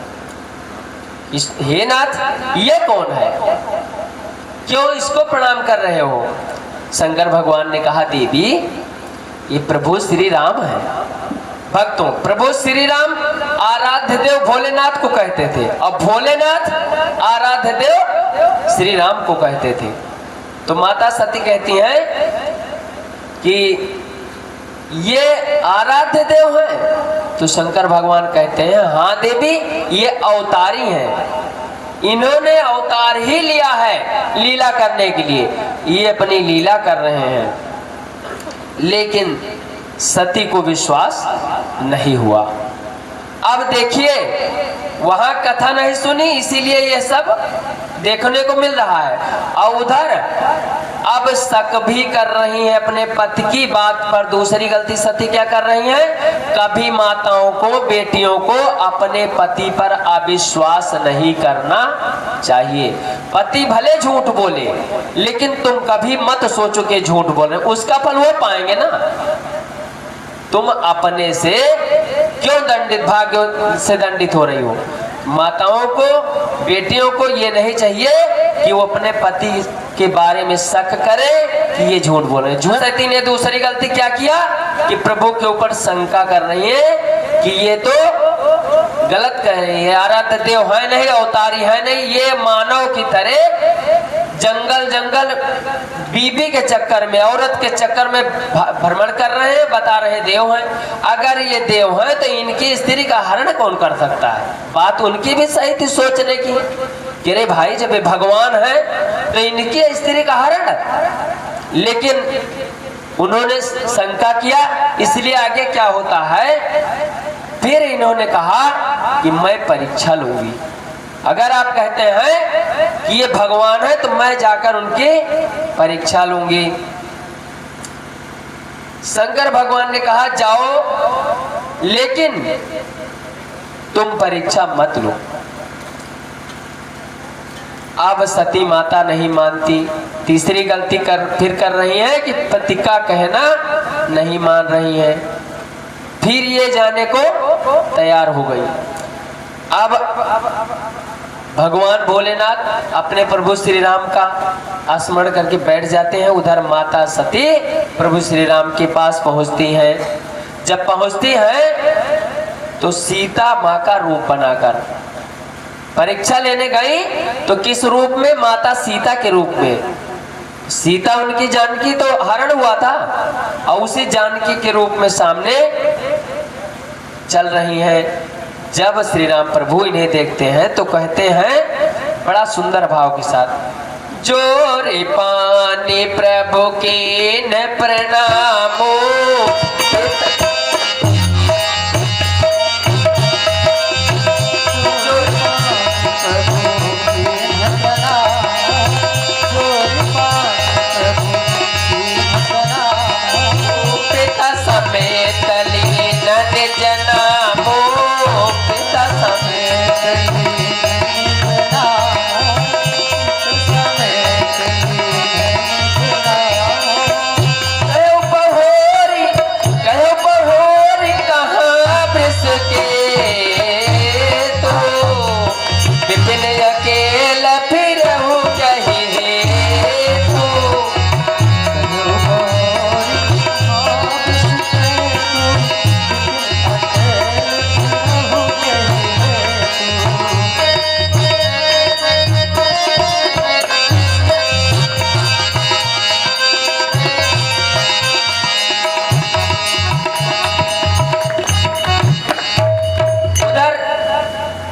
हे नाथ ये कौन है, क्यों इसको प्रणाम कर रहे हो? शंकर भगवान ने कहा, देवी ये प्रभु श्री राम है। भक्तों प्रभु श्री राम आराध्य देव भोलेनाथ को कहते थे और भोलेनाथ आराध्य देव श्री राम को कहते थे। तो माता सती कहती हैं कि ये आराध्य देव है। तो शंकर भगवान कहते हैं, हाँ देवी ये अवतारी हैं, इन्होंने अवतार ही लिया है लीला करने के लिए, ये अपनी लीला कर रहे हैं। लेकिन सती को विश्वास नहीं हुआ। अब देखिए वहां कथा नहीं सुनी, इसीलिए ये सब देखने को मिल रहा है। और उधर अब शक भी कर रही है अपने पति की बात पर। दूसरी गलती सती क्या कर रही है, कभी माताओं को, बेटियों को अपने पति पर अविश्वास नहीं करना चाहिए। पति भले झूठ बोले, लेकिन तुम कभी मत सोचो कि झूठ बोल रहे, उसका फल वो पाएंगे ना। तुम अपने से क्यों दंडित, भाग्य से दंडित हो रही हो। माताओं को, बेटियों को ये नहीं चाहिए कि वो अपने पति के बारे में शक करे कि ये झूठ बोल रहे हैं। झूठ सती ने दूसरी गलती क्या किया कि प्रभु के ऊपर शंका कर रही है कि ये तो गलत कह रही है, आराध्य देव है नहीं, अवतारी है नहीं, ये मानव की तरह जंगल जंगल बीबी के चक्कर में, औरत के चक्कर में भ्रमण कर रहे हैं, बता रहे देव हैं। अगर ये देव हैं तो इनकी स्त्री का हरण कौन कर सकता है। बात उनकी भी सही थी सोचने की कि रे भाई जब ये भगवान है तो इनकी स्त्री का हरण, लेकिन उन्होंने शंका किया। इसलिए आगे क्या होता है, फिर इन्होंने कहा कि मैं परीक्षा लूंगी। अगर आप कहते हैं कि ये भगवान है तो मैं जाकर उनकी परीक्षा लूंगी। शंकर भगवान ने कहा जाओ, लेकिन तुम परीक्षा मत लो। अब सती माता नहीं मानती, तीसरी गलती फिर कर रही है कि पति का कहना नहीं मान रही है। फिर ये जाने को तैयार हो गई। अब भगवान भोलेनाथ अपने प्रभु श्री राम का स्मरण करके बैठ जाते हैं। उधर माता सती प्रभु श्री राम के पास पहुंचती हैं। जब पहुंचती हैं तो सीता माँ का रूप बनाकर परीक्षा लेने गई, तो किस रूप में, माता सीता के रूप में। सीता उनकी जानकी तो हरण हुआ था, और उसी जानकी के रूप में सामने चल रही हैं। जब श्री राम प्रभु इन्हें देखते हैं तो कहते हैं बड़ा सुंदर भाव के साथ, जोरे पानी प्रभु के न प्रणामो, पिता समेत लीन जनामो, पिता समेत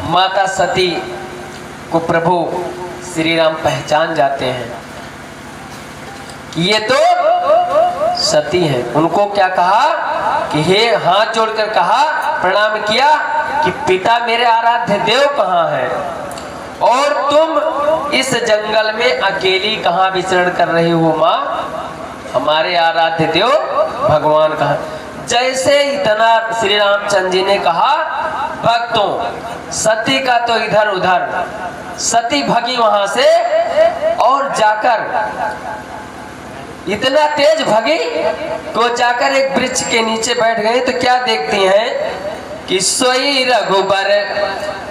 माता सती को प्रभु श्री राम पहचान जाते हैं कि ये तो सती है। उनको क्या कहा कि हे, हाथ जोड़कर कहा, प्रणाम किया कि पिता मेरे आराध्य देव कहाँ है, और तुम इस जंगल में अकेली कहाँ विचरण कर रही हो माँ, हमारे आराध्य देव भगवान कहाँ। जैसे इतना श्री रामचंद्र जी ने कहा, भक्तों सती का तो इधर उधर, सती भगी वहां से और जाकर इतना तेज भगी को जाकर एक वृक्ष के नीचे बैठ गई। तो क्या देखती हैं कि सोई रघुबर,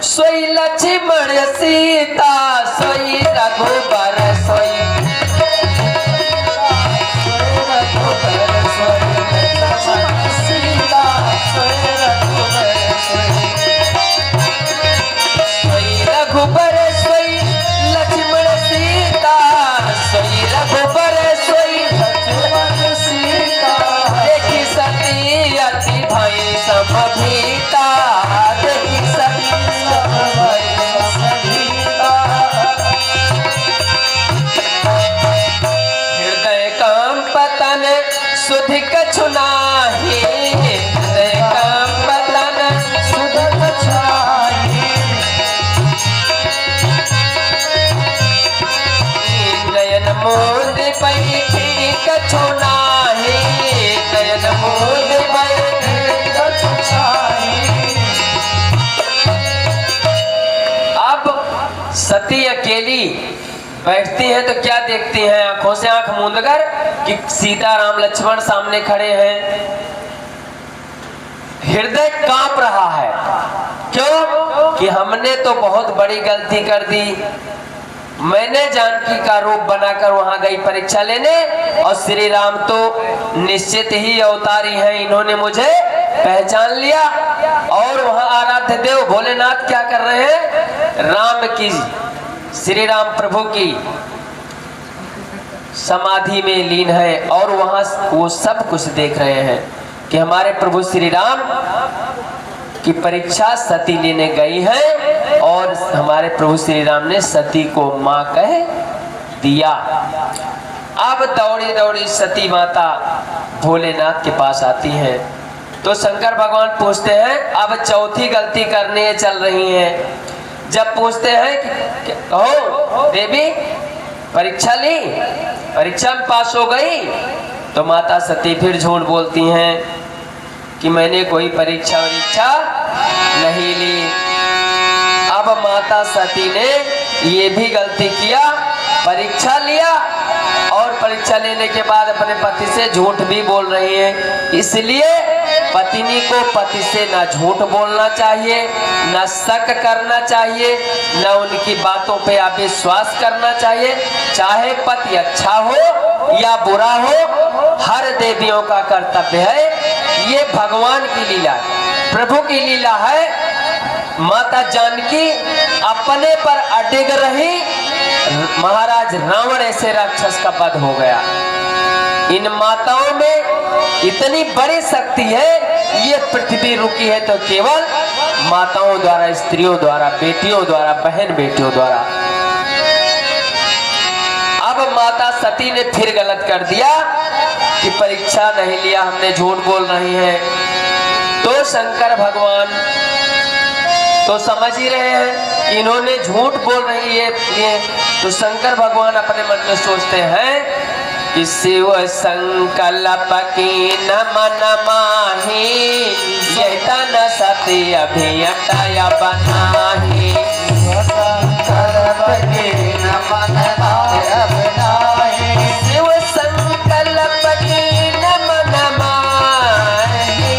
सोई लक्ष्मण सीता, सोई रघुबर, सोई रघुबर, सोई लक्ष्मण सीता, सोई रघुबर, सोई लक्ष्मण सीता। देखी सती अति भई सब भीता, देखी सती सब भई भीता। हृदय काम पतन सुधि कछु नाही, हृदय काम पतन सुधि सती अकेली बैठती हैं तो क्या देखती हैं? आंखों से आंख मूंद कर कि सीता राम लक्ष्मण सामने खड़े हैं। हृदय कांप रहा है। क्यों? कि हमने तो बहुत बड़ी गलती कर दी। मैंने जानकी का रूप बनाकर वहां गई परीक्षा लेने, और श्री राम तो निश्चित ही अवतारी हैं, इन्होंने मुझे पहचान लिया। और वहां आराध्य देव भोलेनाथ क्या कर रहे हैं? राम की, श्री राम प्रभु की समाधि में लीन है, और वहां वो सब कुछ देख रहे हैं कि हमारे प्रभु श्री राम की परीक्षा सती लेने गई है, और हमारे प्रभु श्री राम ने सती को मां कह दिया। अब दौड़ी दौड़ी सती माता भोलेनाथ के पास आती हैं, तो शंकर भगवान पूछते हैं, अब चौथी गलती करने चल रही हैं। जब पूछते हैं कि कहो देवी परीक्षा ली, परीक्षा में पास हो गई, तो माता सती फिर झूठ बोलती हैं कि मैंने कोई परीक्षा नहीं ली। अब माता सती ने ये भी गलती किया, परीक्षा लिया, और परीक्षा लेने के बाद अपने पति से झूठ भी बोल रही है। इसलिए पत्नी को पति से ना झूठ बोलना चाहिए, ना शक करना चाहिए, ना उनकी बातों पे अविश्वास करना चाहिए। चाहे पति अच्छा हो या बुरा हो, हर देवियों का कर्तव्य है। ये भगवान की लीला है, प्रभु की लीला है। माता जानकी अपने पर अडिग रही, महाराज रावण ऐसे राक्षस का वध हो गया। इन माताओं में इतनी बड़ी शक्ति है, ये पृथ्वी रुकी है तो केवल माताओं द्वारा, स्त्रियों द्वारा, बेटियों द्वारा, बहन बेटियों द्वारा। अब माता सती ने फिर गलत कर दिया कि परीक्षा नहीं लिया, हमने झूठ बोल रही हैं। तो शंकर भगवान तो समझ ही रहे हैं कि इन्होंने झूठ बोल रही है। तो शंकर भगवान अपने मन में सोचते हैं कि शिव संकल्प की न मन माही, ये तन सती अभियटय बनाही। संकल्प की न मन माही, शिव संकल्प की न मन माही,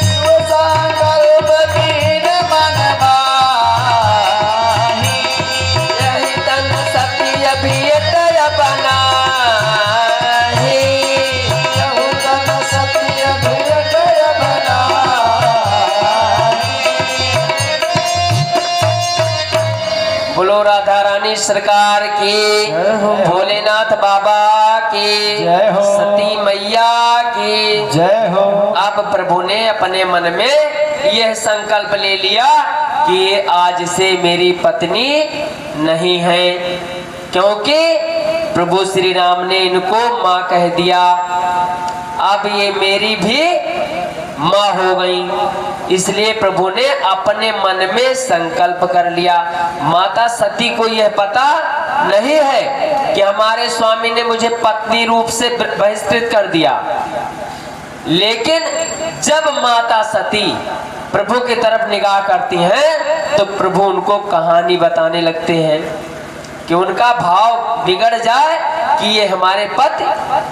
शिव संकल्प की न मन माही, यही तन सती अभियटय बनाही। यहु तन सती अभियटय बनाही। बोलो राधा रानी सरकार की, जय हो। भोलेनाथ बाबा की, जय हो। सती मैया की। जय हो। अब प्रभु ने अपने मन में यह संकल्प ले लिया कि आज से मेरी पत्नी नहीं है, क्योंकि प्रभु श्री राम ने इनको मां कह दिया। अब ये मेरी भी मां हो गई। इसलिए प्रभु ने अपने मन में संकल्प कर लिया। माता सती को यह पता नहीं है कि हमारे स्वामी ने मुझे पत्नी रूप से बहिष्कृत कर दिया। लेकिन जब माता सती प्रभु की तरफ निगाह करती हैं, तो प्रभु उनको कहानी बताने लगते हैं कि उनका भाव बिगड़ जाए कि ये हमारे पति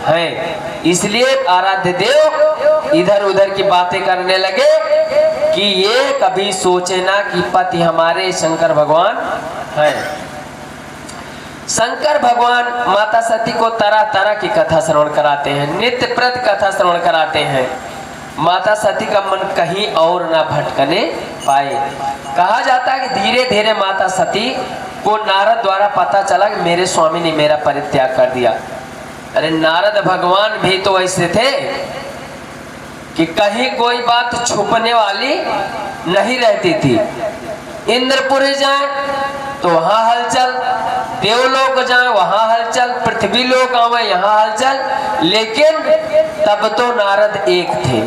हैं। इसलिए आराध्य देव इधर उधर की बातें करने लगे कि ये कभी सोचे ना कि पति हमारे शंकर भगवान हैं। शंकर भगवान माता सती को तरह तरह की कथा श्रवण कराते हैं, नित्य प्रत कथा श्रवण कराते हैं। माता सती का मन कहीं और ना भटकने पाए। कहा जाता है कि धीरे धीरे माता सती को नारद द्वारा पता चला कि मेरे स्वामी ने मेरा परित्याग कर दिया। अरे नारद भगवान भी तो ऐसे थे कि कहीं कोई बात छुपने वाली नहीं रहती थी। इंद्रपुरी जाए तो वहां हलचल, देवलोक जाए वहां हलचल, पृथ्वी लोक आवे यहाँ हलचल। लेकिन तब तो नारद एक थे।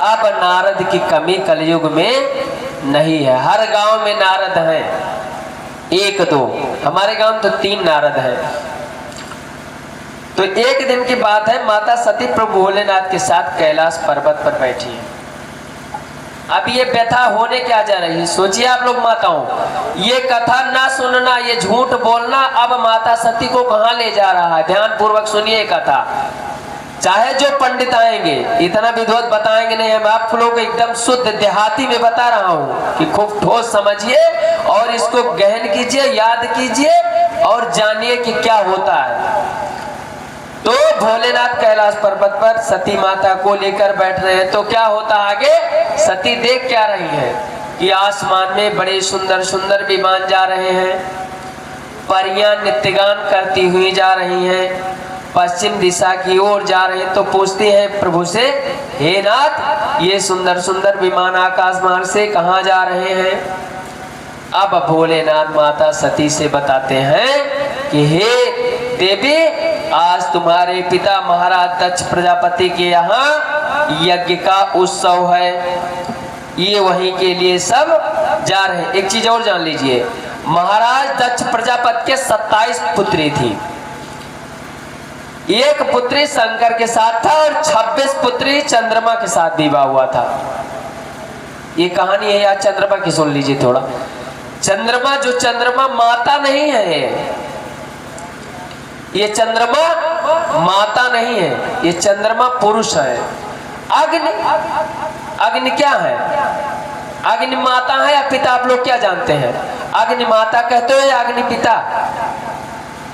अब नारद की कमी कलयुग में नहीं है। हर गांव में नारद हैं, एक दो। हमारे गांव में तो 3 नारद हैं। तो एक दिन की बात है, माता सती प्रभु भोलेनाथ के साथ कैलाश पर्वत पर बैठी है। अब ये व्यथा होने क्या जा रही है, सोचिए आप लोग माताओं, ये कथा ना सुनना, ये झूठ बोलना अब माता सती को कहाँ ले जा रहा है। ध्यान पूर्वक सुनिए कथा। चाहे जो पंडित आएंगे, इतना विद्वत बताएंगे नहीं, हम आप लोगों को एकदम शुद्ध देहाती में बता रहा हूँ कि खूब ठोस समझिए और इसको गहन कीजिए, याद कीजिए और जानिए कि क्या होता है। तो भोलेनाथ कैलाश पर्वत पर सती माता को लेकर बैठ रहे हैं, तो क्या होता आगे, सती देख क्या रही है कि आसमान में बड़े सुंदर सुंदर विमान जा रहे हैं, परियां नृत्यगान करती हुई जा रही हैं, पश्चिम दिशा की ओर जा रहे हैं। तो पूछती हैं प्रभु से, हे नाथ ये सुंदर सुंदर विमान आकाश मार्ग से कहाँ जा रहे हैं। अब भोलेनाथ माता सती से बताते हैं कि हे देवी, आज तुम्हारे पिता महाराज दक्ष प्रजापति के यहाँ यज्ञ का उत्सव है, ये वहीं के लिए सब जा रहे हैं। एक चीज और जान लीजिए, महाराज दक्ष प्रजापति के 27 पुत्री थी, एक पुत्री शंकर के साथ था और 26 पुत्री चंद्रमा के साथ विवाह हुआ था। ये कहानी है, यार चंद्रमा की सुन लीजिए थोड़ा। चंद्रमा, जो चंद्रमा माता नहीं है, ये चंद्रमा माता नहीं है, ये चंद्रमा पुरुष है। अग्नि, अग्नि क्या है, अग्नि माता है या पिता, आप लोग क्या जानते हैं? अग्नि माता कहते हो या अग्नि पिता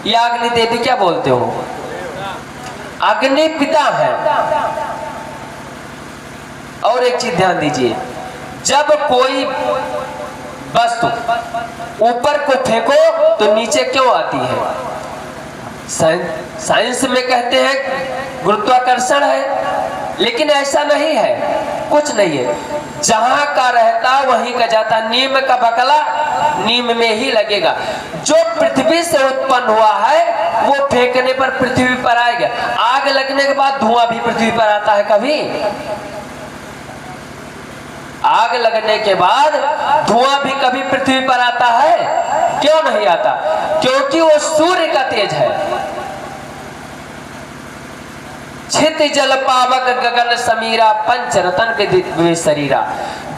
या अग्नि देवी, क्या बोलते हो? अग्नि पिता है। और एक चीज ध्यान दीजिए, जब कोई वस्तु ऊपर को फेंको तो नीचे क्यों आती है? साइंस में कहते हैं गुरुत्वाकर्षण है, लेकिन ऐसा नहीं है, कुछ नहीं है। जहां का रहता वहीं का जाता, नीम का बकला नीम में ही लगेगा। जो पृथ्वी से उत्पन्न हुआ है वो फेंकने पर पृथ्वी पर आएगा। आग लगने के बाद धुआं भी पृथ्वी पर आता है कभी? आग लगने के बाद धुआं भी कभी पृथ्वी पर आता है? क्यों नहीं आता? क्योंकि वो सूर्य का तेज है। छित जल पावक गगन समीरा पंच रतन के शरीरा,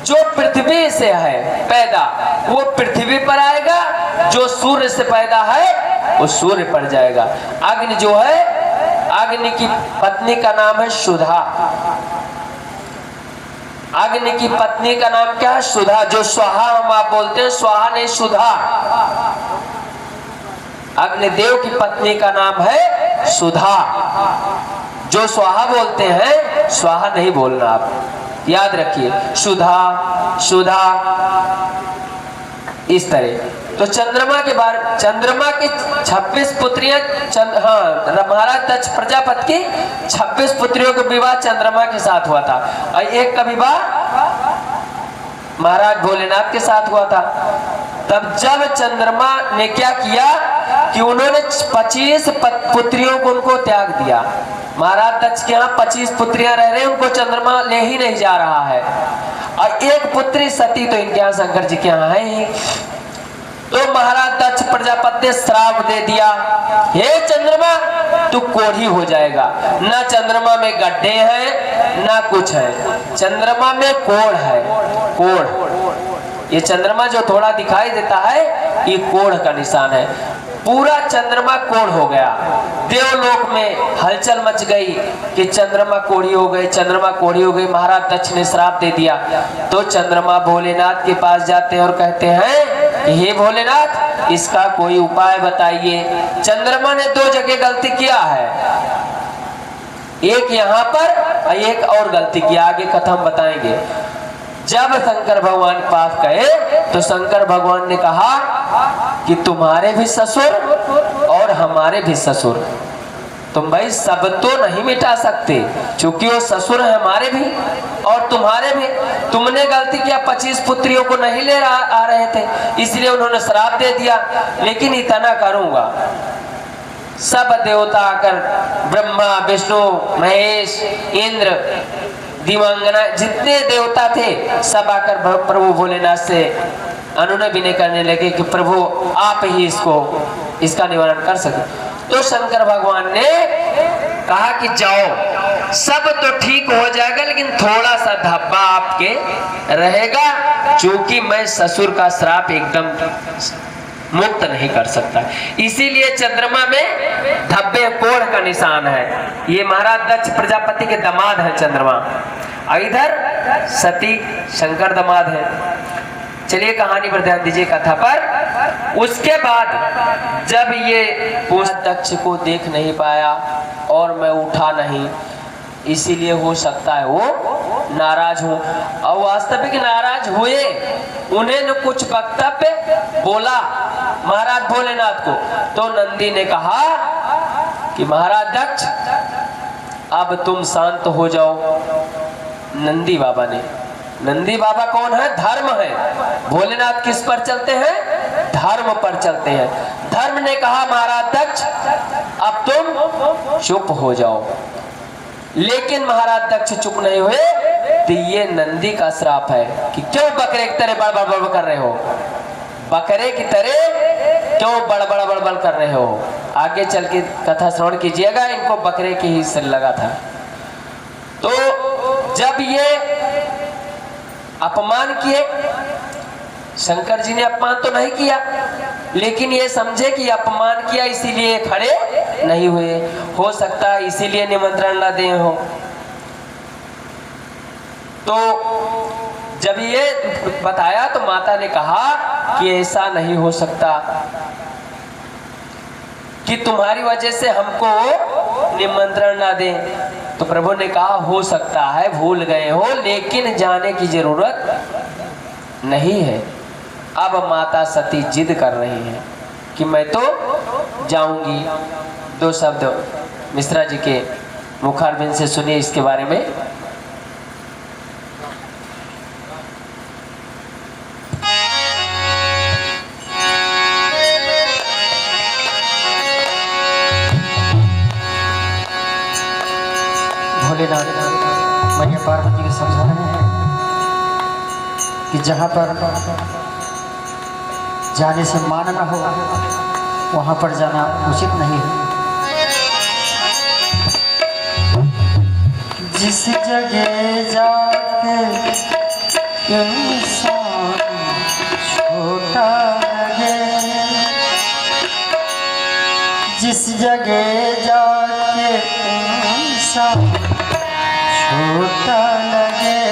जो पृथ्वी से है पैदा वो पृथ्वी पर आएगा, जो सूर्य से पैदा है वो सूर्य पर जाएगा। अग्नि जो है, अग्नि की पत्नी का नाम है सुधा। अग्नि की पत्नी का नाम क्या है? सुधा। जो स्वाहा हम आप बोलते हैं, स्वाहा नहीं सुधा। अग्निदेव की पत्नी का नाम है सुधा। जो स्वाहा बोलते हैं, स्वाहा नहीं बोलना, आप याद रखिए, सुधा सुधा, इस तरह। तो चंद्रमा के बारे, चंद्रमा की 26 पुत्रियां, हाँ, महाराज दक्ष प्रजापति की 26 पुत्रियों का विवाह चंद्रमा के साथ हुआ था और एक का विवाह महाराज भोलेनाथ के साथ हुआ था। तब जब चंद्रमा ने क्या किया कि उन्होंने 25 पुत्रियों को उनको त्याग दिया। महाराज दक्ष के यहाँ 25 पुत्रियां रह रहे हैं, उनको चंद्रमा ले ही नहीं जा रहा है। और एक पुत्री सती तो इनके यहाँ शंकर जी के यहाँ है ही। तो महाराज दक्ष प्रजापति ने श्राप दे दिया, हे चंद्रमा तू कोढ़ी हो जाएगा। ना चंद्रमा में गड्ढे हैं ना कुछ है, चंद्रमा में कोढ़ है, कोढ़। ये चंद्रमा जो थोड़ा दिखाई देता है ये कोढ़ का निशान है। पूरा चंद्रमा कोढ़ हो गया। देवलोक में हलचल मच गई कि चंद्रमा कोढ़ी हो गई, चंद्रमा कोढ़ी हो गई। महाराज दक्ष ने श्राप दे दिया। तो चंद्रमा भोलेनाथ के पास जाते हैं और कहते हैं कि हे भोलेनाथ, इसका कोई उपाय बताइए। चंद्रमा ने 2 जगह गलती किया है, एक यहाँ पर और एक और गलती किया, आगे कथा हम बताएंगे। जब शंकर भगवान के पास गए तो शंकर भगवान ने कहा कि तुम्हारे भी ससुर और हमारे भी ससुर, तुम भाई सब तो नहीं मिटा सकते, क्योंकि वो ससुर है हमारे भी और तुम्हारे भी। तुमने गलती किया, 25 पुत्रियों को नहीं ले आ रहे थे, इसलिए उन्होंने श्राप दे दिया। लेकिन इतना करूंगा, सब देवता आकर, ब्रह्मा विष्णु महेश इंद्र दिवंगना जितने देवता थे सब आकर प्रभु भोलेनाथ से अनुनय विनय करने लगे कि प्रभु आप ही इसका निवारण कर सके। तो शंकर भगवान ने कहा कि जाओ सब तो ठीक हो जाएगा, लेकिन थोड़ा सा धब्बा आपके रहेगा, क्योंकि मैं ससुर का श्राप एकदम मुक्त नहीं कर सकता। इसीलिए चंद्रमा में धब्बे कोढ़ का निशान है। ये महाराज दक्ष प्रजापति के दामाद है चंद्रमा, और इधर सती शंकर दामाद है। चलिए कहानी पर ध्यान दीजिए, कथा पर। उसके बाद जब ये पूछ दक्ष को देख नहीं पाया और मैं उठा नहीं, इसीलिए हो सकता है वो नाराज हो, और वास्तविक नाराज हुए। उन्हें न कुछ वक्तव्य बोला महाराज भोलेनाथ को, तो नंदी ने कहा कि महाराज दक्ष अब तुम शांत हो जाओ। नंदी बाबा ने, नंदी बाबा कौन है? धर्म है। भोलेनाथ किस पर चलते हैं? धर्म पर चलते हैं। धर्म ने कहा महाराज दक्ष अब तुम चुप हो जाओ। लेकिन महाराज दक्ष चुप नहीं हुए, तो ये नंदी का श्राप है कि क्यों बकरे की तरह बड़बड़ बड़बड़ कर रहे हो, बकरे की तरह क्यों बड़बड़ बड़बड़ कर रहे हो। आगे चल के कथा श्रवण कीजिएगा, इनको बकरे की ही सिर लगा था। तो जब ये अपमान किए, शंकर जी ने अपमान तो नहीं किया, लेकिन ये समझे कि अपमान किया इसीलिए खड़े नहीं हुए। हो सकता है इसीलिए निमंत्रण न दे हो। तो जब ये बताया तो माता ने कहा कि ऐसा नहीं हो सकता कि तुम्हारी वजह से हमको निमंत्रण ना दें। तो प्रभु ने कहा हो सकता है भूल गए हो, लेकिन जाने की जरूरत नहीं है। अब माता सती जिद कर रही है कि मैं तो जाऊंगी। दो शब्द मिश्रा जी के मुखारबिंद से सुनिए इसके बारे में। भोलेनाथ मैया पार्वती को समझा रहे हैं कि जहाँ पर जाने से मान न हो वहाँ पर जाना उचित नहीं है। जिस जगह जाके इंसान छोटा लगे, जिस जगह जाके इंसान छोटा लगे,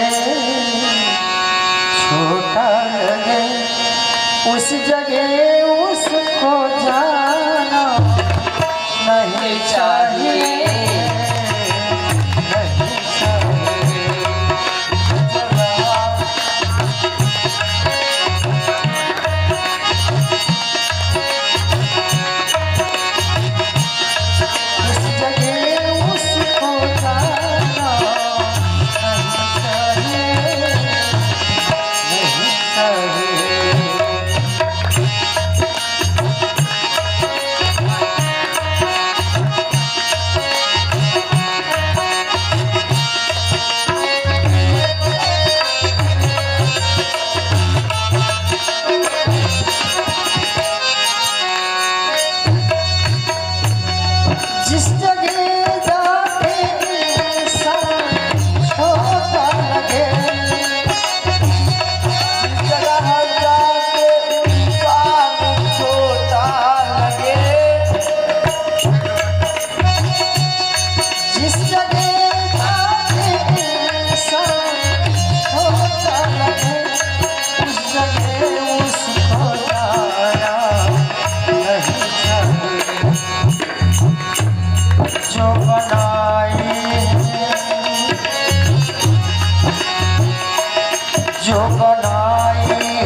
छोटा लगे, उस जगह उसको जाना नहीं चाहिए, नहीं चाहिए। उस जगह उसको जाना नहीं चाहिए, नहीं चाहिए। जिस जगह जाके इंसान छोटा लगे, जिस जगह जाके इंसान छोटा लगे, जिस जगह जाके इंसान छोटा लगे, उस जगह उसको जाना नहीं चाहिए। जो बनाई है, जो बनाई है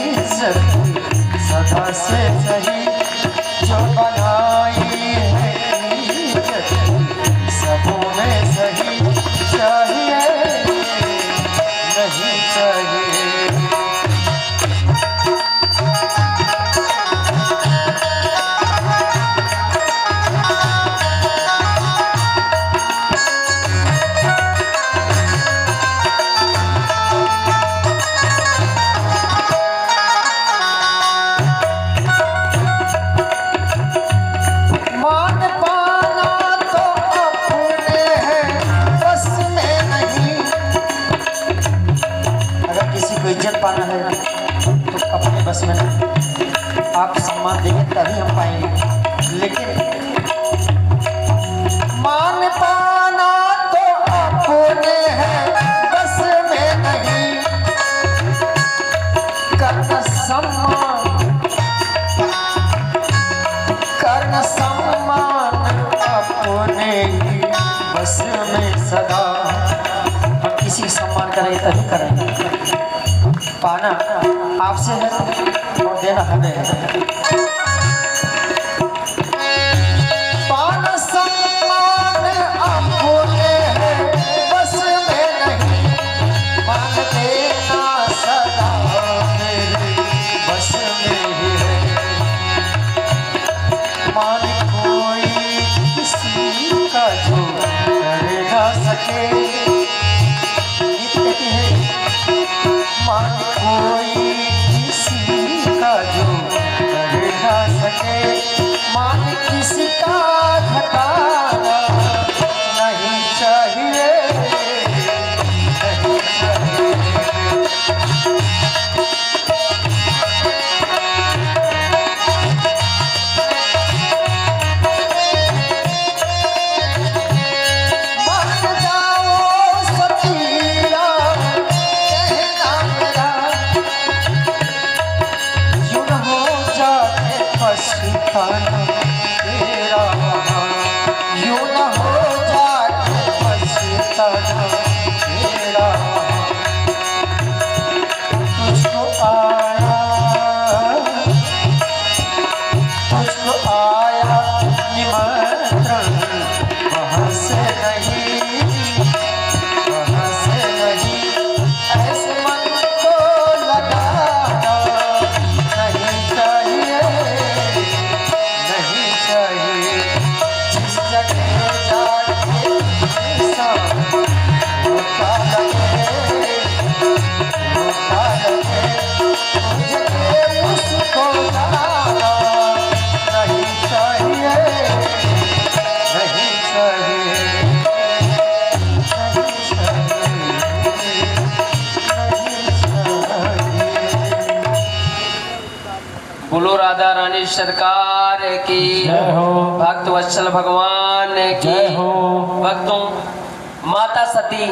इज्जत सदा से सही, जो बनाई है इज्जत सबों में सही, चाहिए नहीं चाहिए। को इज्जत पाना है तो अपने बस में नहीं। आप सम्मान देंगे तभी हम पाएंगे, लेकिन मान पाना तो अपने है बस में नहीं, करना सम्मान अपने ही बस में सदा। हम किसी का सम्मान करेंगे तभी करेंगे। पाना आपसे है और देना हमें है। पाना सम्मान अपने है बस में नहीं, मान देना सदा मेरे बस में ही है। मान कोई किसी का जो कर ना सके, मान कोई किसी का जो कर ना सके, मान किसी का घटाना नहीं चाहिए, नहीं चाहिए। मान जाओ सतीरा कहना मेरा, यूं न हो जाए पछताना तेरा, यूं न हो जाए पछताना तेरा। तुझको आया निमंत्रण वहाँ से नहीं, वहाँ से नहीं। ऐसे मन को लगाना नहीं चाहिए, नहीं चाहिए। जिस जगह जाके इंसान धोखा लगे, धोखा लगे, उस जगह उसको जाना नहीं चाहिए, नहीं चाहिए, नहीं चाहिए। बोलो राधा रानी सरकार की जय हो। भक्त वत्सल भगवान की जय हो। भक्तों, माता सती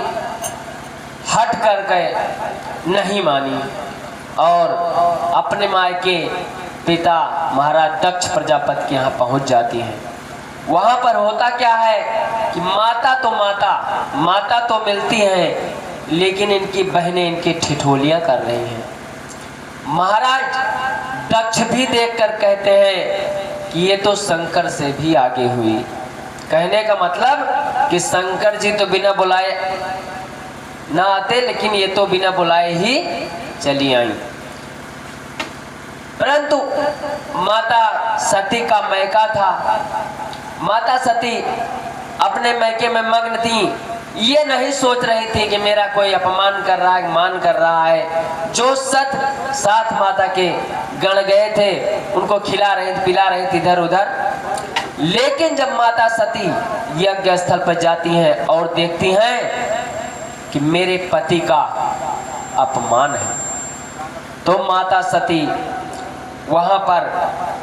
हट कर गए, नहीं मानी और अपने मायके पिता महाराज दक्ष प्रजापति के यहाँ पहुंच जाती है। वहां पर होता क्या है कि माता तो मिलती हैं, लेकिन इनकी बहनें इनकी ठिठोलियां कर रही हैं। महाराज दक्ष भी देखकर कहते हैं कि ये तो शंकर से भी आगे हुई। कहने का मतलब कि शंकर जी तो बिना बुलाए ना आते, लेकिन ये तो बिना बुलाए ही चली आई। परंतु माता सती का मैका था, माता सती अपने मैके में मग्न थी। ये नहीं सोच रही थी कि मेरा कोई अपमान कर रहा है, मान कर रहा है। जो साथ माता के गण गए थे उनको खिला रही थी, पिला रही थी इधर उधर। लेकिन जब माता सती यज्ञ स्थल पर जाती हैं और देखती हैं कि मेरे पति का अपमान है, तो माता सती वहां पर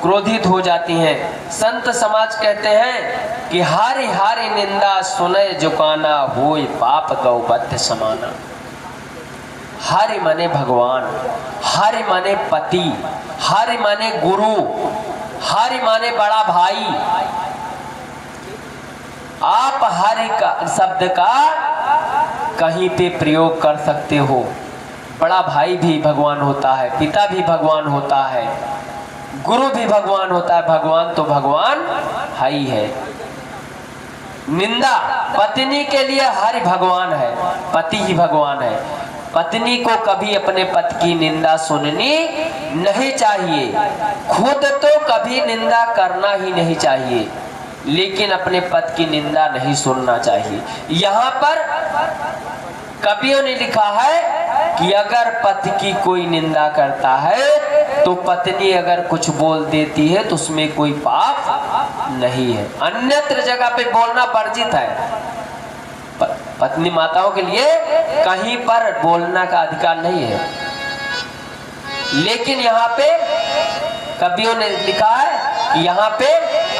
क्रोधित हो जाती हैं। संत समाज कहते हैं कि हारी हारी निंदा सुने जुकाना, होय पाप गौबद्ध समाना। हारी माने भगवान, हारी माने पति, हारी माने गुरु, हारी माने बड़ा भाई। आप हारी का शब्द का कहीं पे प्रयोग कर सकते हो। बड़ा भाई भी भगवान होता है, पिता भी भगवान होता है, गुरु भी भगवान होता है। भगवान तो भगवान है ही है। निंदा पत्नी के लिए हरि भगवान है, पति ही भगवान है। पत्नी को कभी अपने पति की निंदा सुननी नहीं चाहिए, खुद तो कभी निंदा करना ही नहीं चाहिए, लेकिन अपने पति की निंदा नहीं सुनना चाहिए। यहाँ पर कवियों ने लिखा है कि अगर पति की कोई निंदा करता है तो पत्नी अगर कुछ बोल देती है तो उसमें कोई पाप नहीं है। अन्यत्र जगह पे बोलना वर्जित है। पत्नी माताओं के लिए कहीं पर बोलना का अधिकार नहीं है। लेकिन यहाँ पे कवियों ने लिखा है कि यहाँ पे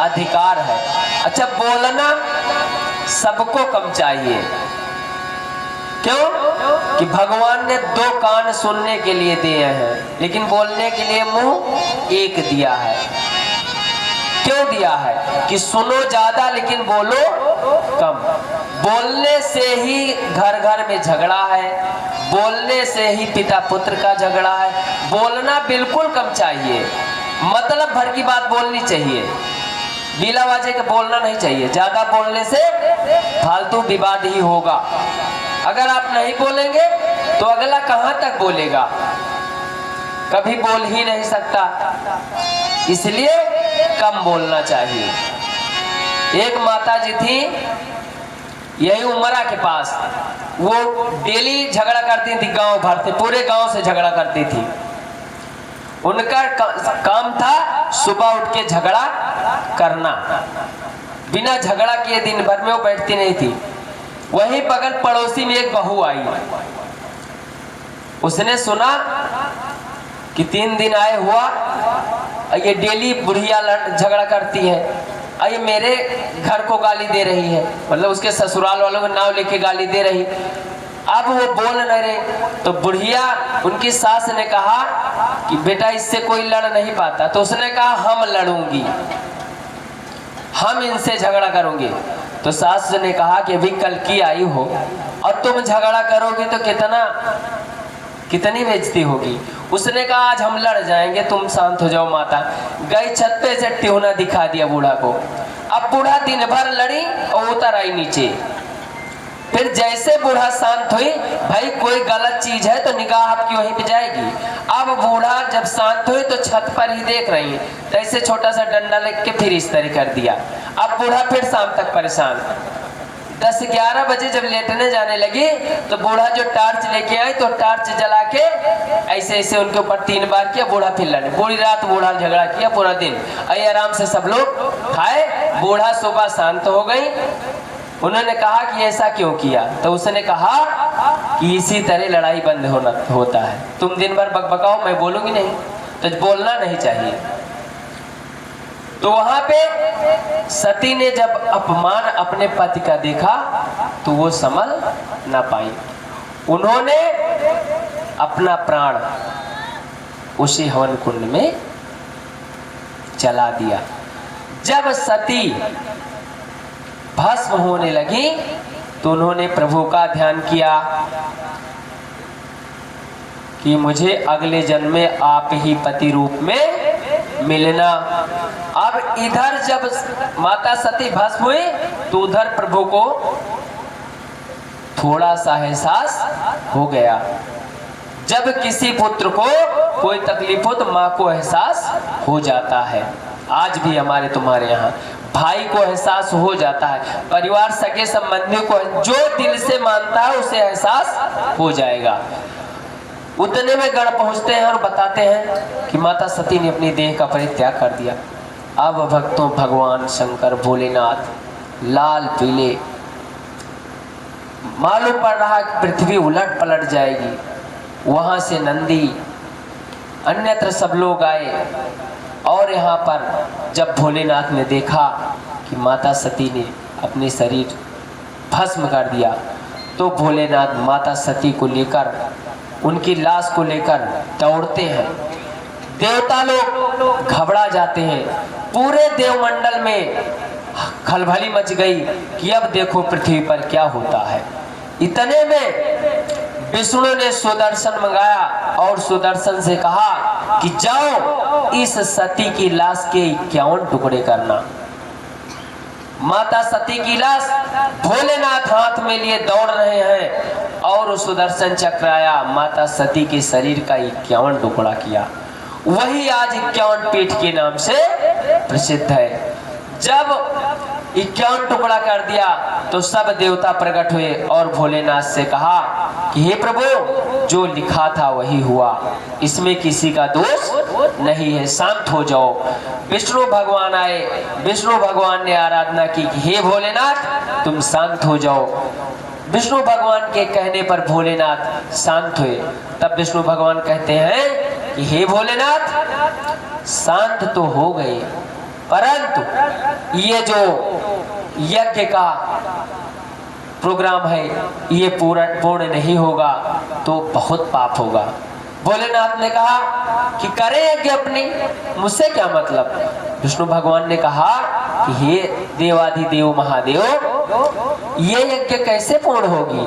अधिकार है। अच्छा, बोलना सबको कम चाहिए। क्यों? कि भगवान ने 2 कान सुनने के लिए दिए हैं, लेकिन बोलने के लिए मुंह एक दिया है। क्यों दिया है? कि सुनो ज्यादा लेकिन बोलो कम। बोलने से ही घर घर में झगड़ा है, बोलने से ही पिता पुत्र का झगड़ा है। बोलना बिल्कुल कम चाहिए, मतलब भर की बात बोलनी चाहिए, बीला बाजे के बोलना नहीं चाहिए। ज्यादा बोलने से फालतू विवाद ही होगा। अगर आप नहीं बोलेंगे तो अगला कहां तक बोलेगा? कभी बोल ही नहीं सकता, इसलिए कम बोलना चाहिए। एक माता जी थी यही उमरा के पास, वो डेली झगड़ा करती थी, गांव भर से, पूरे गांव से झगड़ा करती थी। उनका काम था सुबह उठ के झगड़ा करना, बिना झगड़ा किए दिन भर में वो बैठती नहीं थी। वहीं बगल पड़ोसी में एक बहू आई, उसने सुना कि 3 दिन आए हुआ, ये डेली बुढ़िया झगड़ा करती है, ये मेरे घर को गाली दे रही है, मतलब उसके ससुराल वालों का नाम लेके गाली दे रही। अब वो बोल नहीं रहे, तो बुढ़िया उनकी सास ने कहा कि बेटा इससे कोई लड़ नहीं पाता, तो उसने कहा हम लड़ूंगी, हम इनसे झगड़ा करोगे। तो सास ने कहा कि अभी कल की आई हो और तुम झगड़ा करोगे तो कितनी बेइज्जती होगी। उसने कहा आज हम लड़ जाएंगे, तुम शांत हो जाओ माता। गई छत पे से टिहुना दिखा दिया बूढ़ा को। अब बूढ़ा दिन भर लड़ी और उतर आई नीचे। फिर जैसे बूढ़ा शांत हुई, भाई कोई गलत चीज है तो निगाह आपकी वहीं पे जाएगी। अब बूढ़ा जब शांत हुई तो छत पर ही देख रही है, तो ऐसे छोटा सा डंडा लेके फिर इस तरह कर दिया। अब बूढ़ा फिर शाम तक परेशान। 10-11 बजे जब लेटने जाने लगी तो बूढ़ा जो टार्च लेके आई तो टार्च जला के ऐसे ऐसे उनके ऊपर 3 बार किया। बूढ़ा फिर लड़े, पूरी रात बूढ़ा झगड़ा किया, पूरा दिन आई आराम से सब लोग खाए। बूढ़ा सुबह शांत हो गई। उन्होंने कहा कि ऐसा क्यों किया? तो उसने कहा कि इसी तरह लड़ाई बंद होता है। तुम दिन भर बकबकाओ, मैं बोलूंगी नहीं, तो बोलना नहीं चाहिए। तो वहां पे सती ने जब अपमान अपने पति का देखा तो वो संभल ना पाई। उन्होंने अपना प्राण उसी हवन कुंड में चला दिया। जब सती भस्म होने लगी तो उन्होंने प्रभु का ध्यान किया कि मुझे अगले जन्म में आप ही पति रूप में मिलना। अब इधर जब माता सती भस्म हुई तो उधर प्रभु को थोड़ा सा एहसास हो गया। जब किसी पुत्र को कोई तकलीफ हो तो माँ को एहसास हो जाता है। आज भी हमारे तुम्हारे यहाँ भाई को एहसास हो जाता है, परिवार सगे संबंधियों को जो दिल से मानता है उसे एहसास हो जाएगा। उतने में गण पहुंचते हैं और बताते हैं कि माता सती ने अपनी देह का परित्याग कर दिया। अब भक्तों भगवान शंकर भोलेनाथ लाल पीले, मालूम पड़ रहा कि पृथ्वी उलट पलट जाएगी। वहां से नंदी अन्यत्र सब लोग आए और यहाँ पर जब भोलेनाथ ने देखा कि माता सती ने अपने शरीर भस्म कर दिया तो भोलेनाथ माता सती को लेकर, उनकी लाश को लेकर दौड़ते हैं। देवता लोग घबरा जाते हैं। पूरे देवमंडल में खलबली मच गई कि अब देखो पृथ्वी पर क्या होता है। इतने में विष्णु ने सुदर्शन मंगाया और सुदर्शन से कहा कि जाओ इस सती की लाश के 51 टुकड़े करना। माता सती की लाश भोलेनाथ हाथ में लिए दौड़ रहे हैं और सुदर्शन चक्र आया, माता सती के शरीर का 51 टुकड़ा किया। वही आज 51 पीठ के नाम से प्रसिद्ध है। जब 51 टुकड़ा कर दिया तो सब देवता प्रकट हुए और भोलेनाथ से कहा कि हे प्रभु, जो लिखा था वही हुआ, इसमें किसी का दोष नहीं है, शांत हो जाओ। विष्णु भगवान आए, विष्णु भगवान ने आराधना की कि हे भोलेनाथ तुम शांत हो जाओ। विष्णु भगवान के कहने पर भोलेनाथ शांत हुए। तब विष्णु भगवान कहते हैं कि हे भोलेनाथ, शांत तो हो गए, परंतु ये जो यज्ञ का प्रोग्राम है ये पूर्ण नहीं होगा तो बहुत पाप होगा। भोलेनाथ ने कहा कि करें यज्ञ अपनी, मुझसे क्या मतलब। विष्णु भगवान ने कहा कि हे देवाधिदेव महादेव, ये यज्ञ कैसे पूर्ण होगी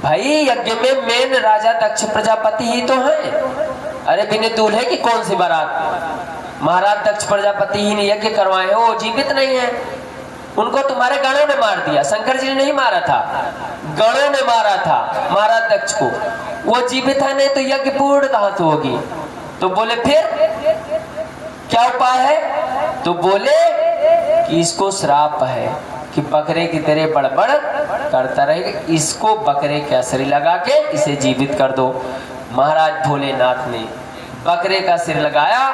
भाई, यज्ञ में मेन राजा दक्ष प्रजापति ही तो है। अरे बिना दूल्हे की कौन सी बारात, महाराज दक्ष प्रजापति ही ने यज्ञ करवाए हो, वो जीवित नहीं है, उनको तुम्हारे गणों ने मार दिया। शंकर जी ने नहीं मारा था, गणों ने मारा था महाराज दक्ष को, वो जीवित है नहीं तो यज्ञ पूर्ण कहां से होगी। तो बोले फिर क्या उपाय है, तो बोले कि इसको श्राप है कि बकरे की तरह बड़बड़ करता रहेगा, इसको बकरे के असरी लगा के इसे जीवित कर दो। महाराज भोलेनाथ ने बकरे का सिर लगाया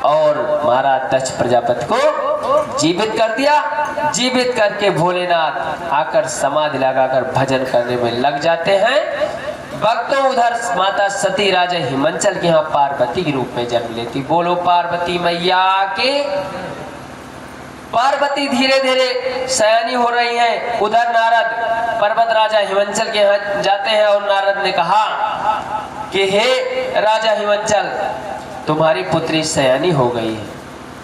और महाराज दक्ष प्रजापति को जीवित कर दिया। जीवित करके भोलेनाथ आकर समाधि लगाकर भजन करने में लग जाते हैं। भक्तों उधर माता सती राजा हिमांचल के यहाँ पार्वती के रूप में जन्म लेती। बोलो पार्वती मैया के। पार्वती धीरे धीरे सयानी हो रही हैं। उधर नारद पर्वत राजा हिमांचल के यहाँ जाते हैं और नारद ने कहा कि हे राजा हिमांचल, तुम्हारी पुत्री सयानी हो गई है।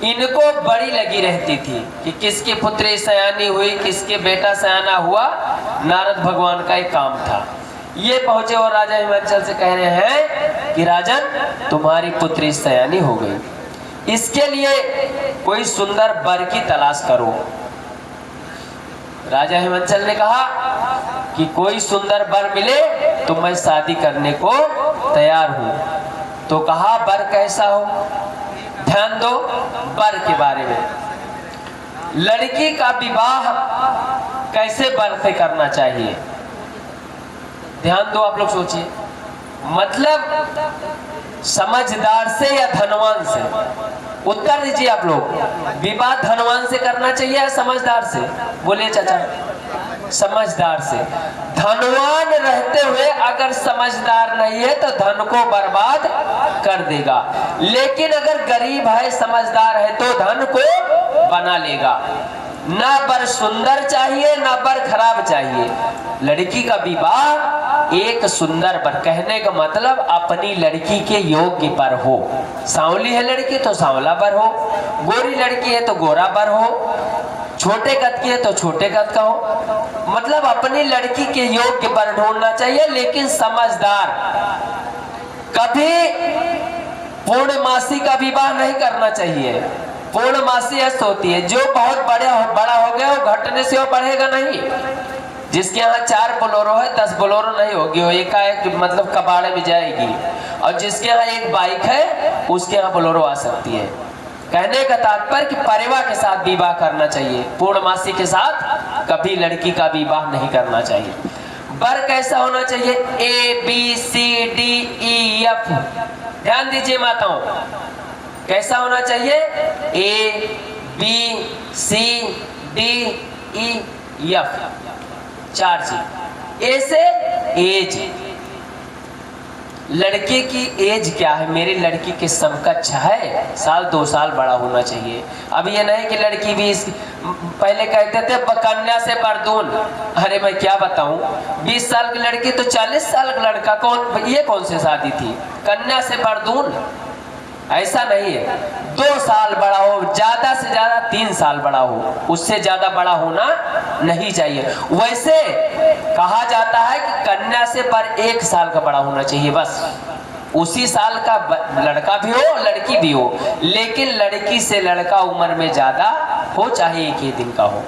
इनको बड़ी लगी रहती थी कि किसकी पुत्री सयानी हुई, किसके बेटा सयाना हुआ, नारद भगवान का एक काम था। ये पहुंचे और राजा हिमांचल से कह रहे हैं कि राजन, तुम्हारी पुत्री सयानी हो गई, इसके लिए कोई सुंदर वर की तलाश करो। राजा हिमांचल ने कहा कि कोई सुंदर वर मिले तो मैं शादी करने को तैयार हूं। तो कहा वर कैसा हो, ध्यान दो वर के बारे में। लड़की का विवाह कैसे वर से करना चाहिए, ध्यान दो, आप लोग सोचिए। मतलब समझदार से या धनवान से, उत्तर दीजिए आप लोग। विवाह धनवान से करना चाहिए या समझदार से, बोलिए चाचा। समझदार से। धनवान रहते हुए अगर समझदार नहीं है तो धन को बर्बाद कर देगा, लेकिन अगर गरीब है समझदार है तो धन को बना लेगा। ना बर सुंदर चाहिए ना बर खराब चाहिए। लड़की का विवाह एक सुंदर बर, कहने का मतलब अपनी लड़की के योग्य पर हो। सांवली है लड़की तो सांवला बर हो, गोरी लड़की है तो गोरा बर हो, छोटे कद की है तो छोटे कद का हो। मतलब अपनी लड़की के योग्य बर ढूंढना चाहिए, लेकिन समझदार। कभी पूर्णमासी का विवाह नहीं करना चाहिए। पूर्णमासी ऐसी होती है जो बहुत बड़ा हो गया, वो घटने से वो बढ़ेगा नहीं। जिसके यहाँ 4 बोलोरो है 10 बोलोरो नहीं होगी, वो एकाएक मतलब कबाड़े में जाएगी। और जिसके यहाँ 1 बाइक है उसके यहाँ बोलोरो आ सकती है। कहने का तात्पर्य कि परिवार के साथ विवाह करना चाहिए, पूर्णमासी के साथ कभी लड़की का विवाह नहीं करना चाहिए। वर कैसा होना चाहिए, ABCDEF। ध्यान दीजिए माताओं, कैसा होना चाहिए, ABCDEF, 4 चीज। ए से एज, लड़के की एज क्या है, मेरी लड़की के समकक्ष है, 1-2 साल बड़ा होना चाहिए। अब ये नहीं कि लड़की भी पहले कहते थे कन्या से बरदून। अरे मैं क्या बताऊं, 20 साल की लड़की तो 40 साल का लड़का, कौन सी शादी थी, कन्या से बरदून। ऐसा नहीं है, 2 साल बड़ा हो, ज्यादा से ज्यादा 3 साल बड़ा हो, उससे ज्यादा बड़ा होना नहीं चाहिए। वैसे कहा जाता है कि कन्या से पर 1 साल का बड़ा होना चाहिए, बस उसी साल का लड़का भी हो लड़की भी हो, लेकिन लड़की से लड़का उम्र में ज्यादा हो, चाहे 1 ही दिन का हो।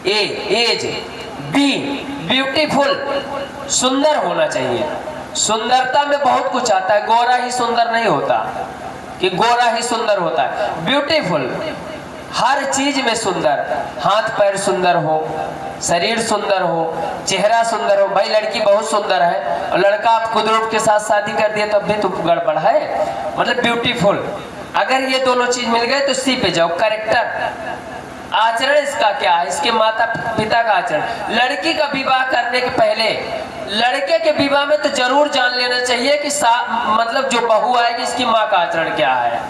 एज। बी ब्यूटीफुल, सुंदर होना चाहिए। सुंदरता में बहुत कुछ आता है, गोरा ही सुंदर नहीं होता कि गोरा ही सुंदर होता है। ब्यूटीफुल, हर चीज में सुंदर, हाथ पैर सुंदर हो, शरीर सुंदर हो, चेहरा सुंदर हो। भाई लड़की बहुत सुंदर है और लड़का आप कुदरूप के साथ शादी कर दिया तो अब भी तो गड़बड़ है। मतलब ब्यूटीफुल, अगर ये दोनों चीज मिल गए तो सी पे जाओ। कैरेक्टर, आचरण इसका क्या है, इसके माता पिता का आचरण। लड़की का विवाह करने के पहले लड़के के विवाह में तो जरूर जान लेना चाहिए कि मतलब जो बहू आएगी इसकी माँ का आचरण क्या है,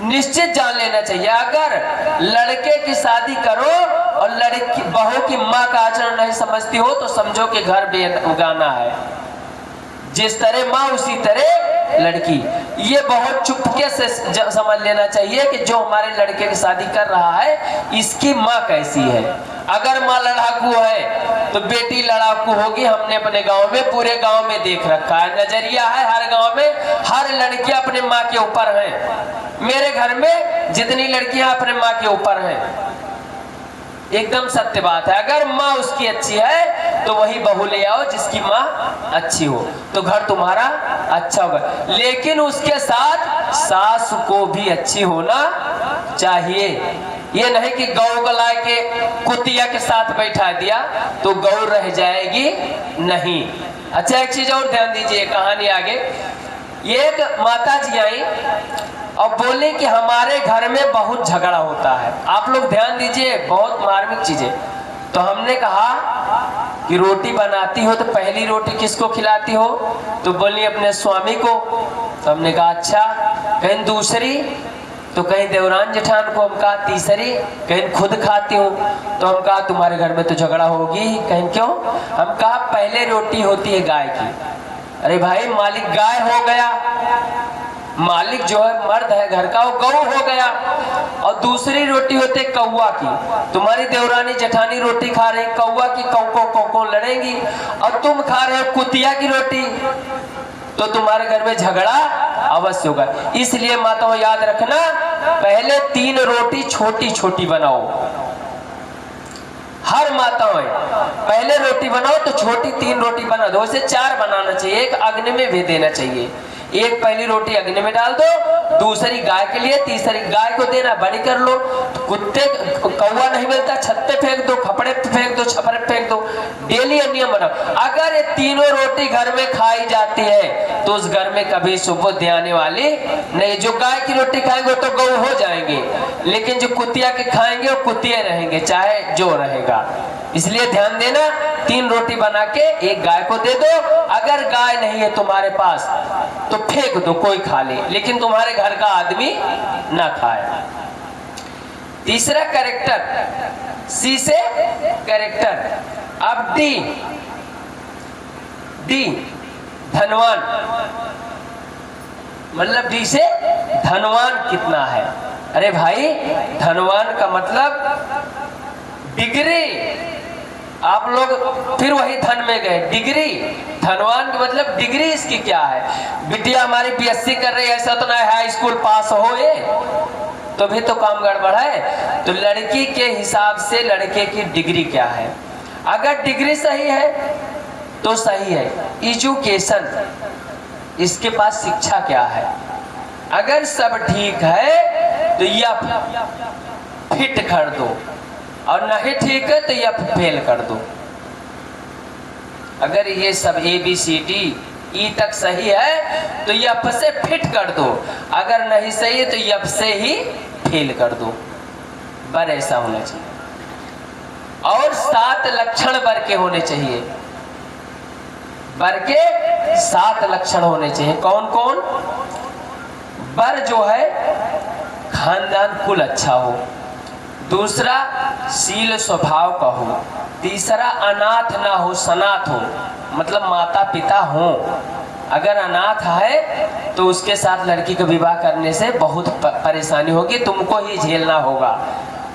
निश्चित जान लेना चाहिए। अगर लड़के की शादी करो और लड़की बहू की माँ का आचरण नहीं समझती हो तो समझो कि घर बेगाना है। जिस तरह माँ उसी तरह लड़की, ये बहुत चुपके से समझ लेना चाहिए कि जो हमारे लड़के की शादी कर रहा है इसकी माँ कैसी है। अगर माँ लड़ाकू है तो बेटी लड़ाकू होगी। हमने अपने गांव में, पूरे गांव में देख रखा है, नजरिया है हर गांव में, हर लड़कियां अपने माँ के ऊपर हैं। मेरे घर में जितनी लड़कियां अपने माँ के ऊपर हैं, एकदम सत्य बात है। अगर माँ उसकी अच्छी है तो वही बहू ले आओ जिसकी माँ अच्छी हो, तो घर तुम्हारा अच्छा होगा। लेकिन उसके साथ सास को भी अच्छी होना चाहिए। ये नहीं कि गौ को ला के कुतिया के साथ बैठा दिया तो गौ रह जाएगी, नहीं। अच्छा, एक चीज और ध्यान दीजिए, कहानी आगे। एक माता जी आई और बोले कि हमारे घर में बहुत झगड़ा होता है। आप लोग ध्यान दीजिए, बहुत मार्मिक चीजें। तो हमने कहा कि रोटी बनाती हो तो पहली रोटी किसको खिलाती हो? तो बोली अपने स्वामी को। तो हमने कहा अच्छा, कहीं दूसरी? तो कहीं देवरान जेठान को। हम कहा तीसरी? कहीं खुद खाती हूँ। तो हम कहा तुम्हारे घर में तो झगड़ा होगी। कहीं क्यों? हम कहा पहले रोटी होती है गाय की। अरे भाई, मालिक गाय हो गया, मालिक जो है मर्द है घर का, वो गौ हो गया। और दूसरी रोटी होती है कौवा की। तुम्हारी देवरानी जेठानी रोटी खा रहे, कौवा की कौ लड़ेंगी, और तुम खा रहे हो कुतिया की रोटी, तो तुम्हारे घर में झगड़ा अवश्य होगा। इसलिए माताओं याद रखना, पहले 3 रोटी छोटी छोटी बनाओ। हर माताओं पहले रोटी बनाओ तो छोटी 3 रोटी बना दो। उसे 4 बनाना चाहिए, एक अग्नि में भेज देना चाहिए। एक पहली रोटी अग्नि में डाल दो, दूसरी गाय के लिए, तीसरी गाय को देना बड़ी कर लो। कुत्ते कौवा नहीं मिलता, छत पे फेंक दो, खपड़े पे फेंक दो, छपरे पे फेंक दो। डेली नियम बनाओ। अगर ये तीनों रोटी घर में खाई जाती है तो उस घर में कभी सुबुद्धि आने वाली नहीं। जो गाय की रोटी खाएंगे वो तो गौ हो जाएंगे, लेकिन जो कुतिया के खाएंगे वो कुतिया रहेंगे, चाहे जो रहेगा। इसलिए ध्यान देना, 3 रोटी बना के एक गाय को दे दो। अगर गाय नहीं है तुम्हारे पास तो फेंक दो, कोई खा ले, लेकिन तुम्हारे घर का आदमी ना खाए। तीसरा कैरेक्टर, सी से कैरेक्टर। अब डी धनवान, मतलब डी से धनवान कितना है। अरे भाई, धनवान का मतलब डिग्री। आप लोग फिर वही धन में गए, डिग्री। धनवान का मतलब डिग्री इसकी क्या है। बिटिया हमारी बीएससी कर रही है, ऐसा तो ना हाई स्कूल पास हो ये तो भी तो काम गड़बड़ है। तो लड़की के हिसाब से लड़के की डिग्री क्या है। अगर डिग्री सही है तो सही है। एजुकेशन, इसके पास शिक्षा क्या है। अगर सब ठीक है तो यह फिट कर दो, और नहीं ठीक है तो यह फेल कर दो। अगर ये सब ABCD E तक सही है तो यह से फिट कर दो, अगर नहीं सही है तो यह से ही फेल कर दो। बर ऐसा होना चाहिए। और 7 लक्षण बर के होने चाहिए। बर के 7 लक्षण होने चाहिए। कौन कौन? बर जो है खानदान कुल अच्छा हो, दूसरा शील स्वभाव का हो, तीसरा अनाथ ना हो, सनाथ हो, मतलब माता पिता हो। अगर अनाथ है तो उसके साथ लड़की का विवाह करने से बहुत परेशानी होगी, तुमको ही झेलना होगा।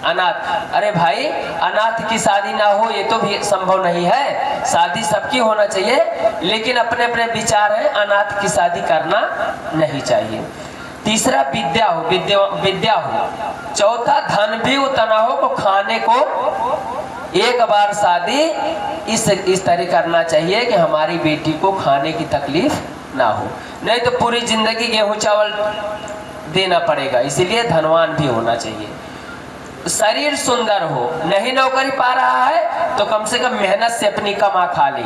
अनाथ, अरे भाई, अनाथ की शादी ना हो ये तो भी संभव नहीं है। शादी सबकी होना चाहिए, लेकिन अपने अपने विचार हैं, अनाथ की शादी करना नहीं चाहिए। तीसरा विद्या हो, विद्या हो। चौथा धन भी उतना हो को खाने को एक बार शादी इस तरह करना चाहिए कि हमारी बेटी को खाने की तकलीफ ना हो, नहीं तो पूरी जिंदगी गेहूं चावल देना पड़ेगा। इसीलिए धनवान भी होना चाहिए। शरीर सुंदर हो, नहीं नौकरी पा रहा है तो कम से कम मेहनत से अपनी कमा खा ली।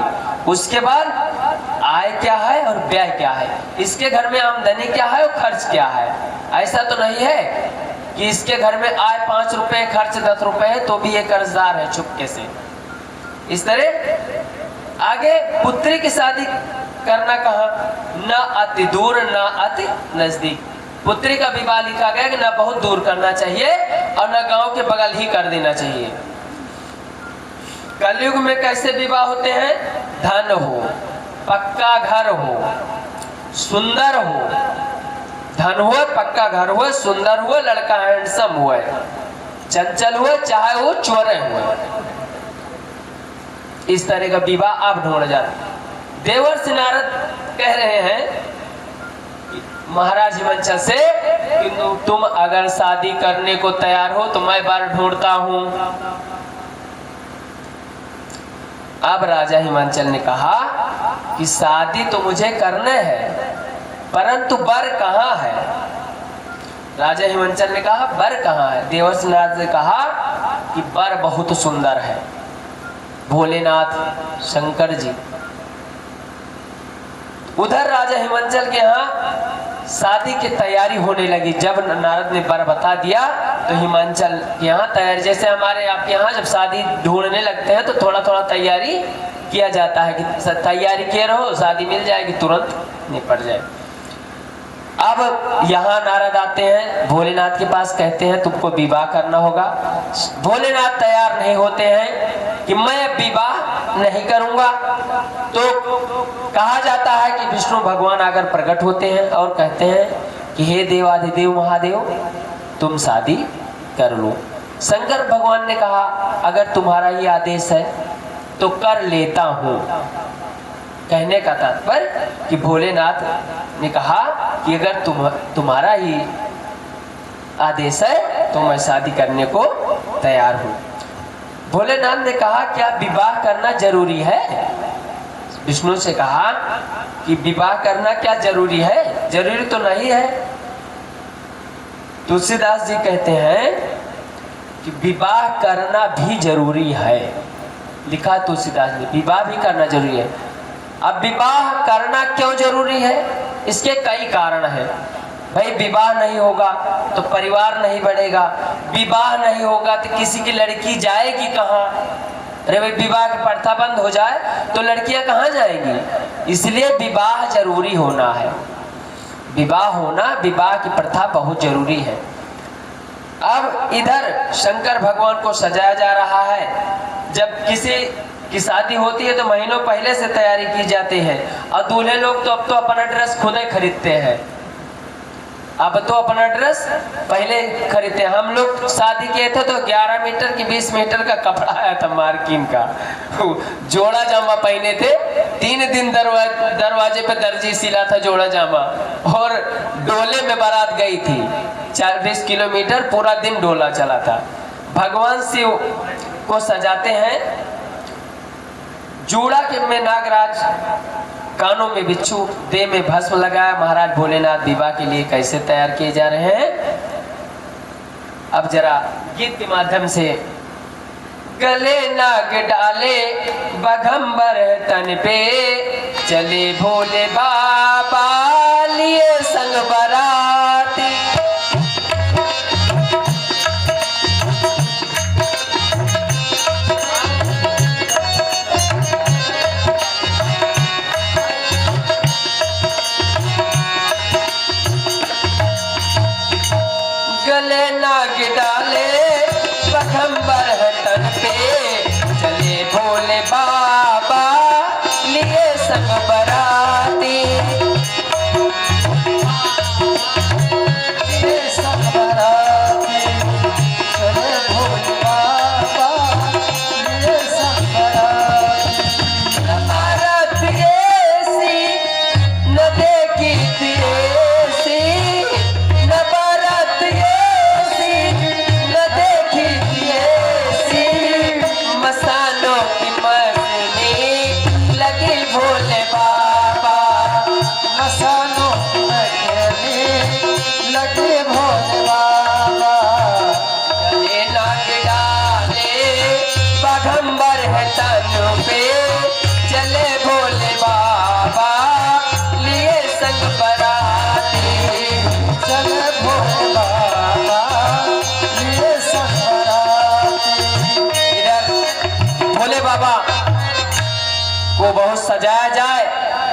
उसके बाद आय क्या है और व्यय क्या है, इसके घर में आमदनी क्या है और खर्च क्या है। ऐसा तो नहीं है कि इसके घर में आय 5 रुपए, खर्च 10 रुपए है तो भी ये कर्जदार है चुपके से। इस तरह आगे पुत्री की शादी करना कहाँ, न अति दूर न अति नजदीक। पुत्री का विवाह लिखा गया कि न बहुत दूर करना चाहिए और न गांव के बगल ही कर देना चाहिए। कलयुग में कैसे विवाह होते हैं, धन हो, पक्का घर हो, सुंदर हो, धन हो, पक्का घर हो, सुंदर हो, लड़का हैंडसम हुआ, चंचल हुआ, चाहे वो चोरे हुए, इस तरह का विवाह आप ढूंढ जाते। देवर्षि नारद कह रहे हैं महाराज हिमांचल से कि तुम अगर शादी करने को तैयार हो तो मैं वर ढूंढता हूं। अब राजा हिमांचल ने कहा कि शादी तो मुझे करना है, परंतु वर कहाँ है। राजा हिमांचल ने कहा वर कहाँ है। देवर्षि नारद ने कहा कि वर बहुत सुंदर है, भोलेनाथ शंकर जी। उधर राजा हिमांचल के यहाँ शादी की तैयारी होने लगी। जब नारद ने वर बता दिया तो हिमांचल के यहाँ तैयारी, जैसे हमारे आपके यहाँ जब शादी ढूंढने लगते हैं तो थोड़ा थोड़ा तैयारी किया जाता है कि तैयारी किए रहो, शादी मिल जाएगी, तुरंत निपट जाए। अब यहाँ नारद आते हैं भोलेनाथ के पास, कहते हैं तुमको विवाह करना होगा। भोलेनाथ तैयार नहीं होते हैं कि मैं विवाह नहीं करूंगा। तो कहा जाता है कि विष्णु भगवान आकर प्रकट होते हैं और कहते हैं कि हे देवाधिदेव महादेव, तुम शादी कर लो। शंकर भगवान ने कहा अगर तुम्हारा ये आदेश है तो कर लेता हूं। कहने का तात्पर्य कि भोलेनाथ ने कहा कि अगर तुम्हारा ही आदेश है तो मैं शादी करने को तैयार हूं। भोलेनाथ ने कहा क्या विवाह करना जरूरी है। विष्णु से कहा कि विवाह करना क्या जरूरी है, जरूरी तो नहीं है। तुलसीदास जी कहते हैं कि विवाह करना भी जरूरी है। लिखा तुलसीदास ने विवाह भी करना जरूरी है। अब विवाह करना क्यों जरूरी है, इसके कई कारण हैं। भाई विवाह नहीं होगा तो परिवार नहीं बढ़ेगा, विवाह नहीं होगा तो किसी की लड़की जाएगी कहाँ। अरे भाई विवाह की प्रथा बंद हो जाए तो लड़कियां कहाँ जाएंगी, इसलिए विवाह जरूरी होना है। विवाह होना, विवाह की प्रथा बहुत जरूरी है। अब इधर शंकर भगवान को सजाया जा रहा है। जब किसी की शादी होती है तो महीनों पहले से तैयारी की जाती है और दूल्हे लोग तो अब तो अपना ड्रेस खुद ही खरीदते हैं। अब तो अपना ड्रेस पहले खरीदते हैं। हम लोग शादी किए थे तो 11 मीटर की 20 मीटर का कपड़ा आया था मार्किन का, जोड़ा जामा पहने थे। 3 दिन दरवाजे पे दर्जी सिला था जोड़ा जामा, और डोले में बारात गई थी। 40 किलोमीटर पूरा दिन डोला चला था। भगवान शिव को सजाते हैं। जूड़ा के में नागराज, कानों में बिच्छू, देह में भस्म लगाया। महाराज भोलेनाथ विवाह के लिए कैसे तैयार किए जा रहे हैं, अब जरा गीत के माध्यम से। गले नाग डाले बघम्बर तन पे, चले भोले बाबा लिए संग बराती। गले नाग डाले बघम्बर तन पे, चले भोले बाबा लिए संग बराती।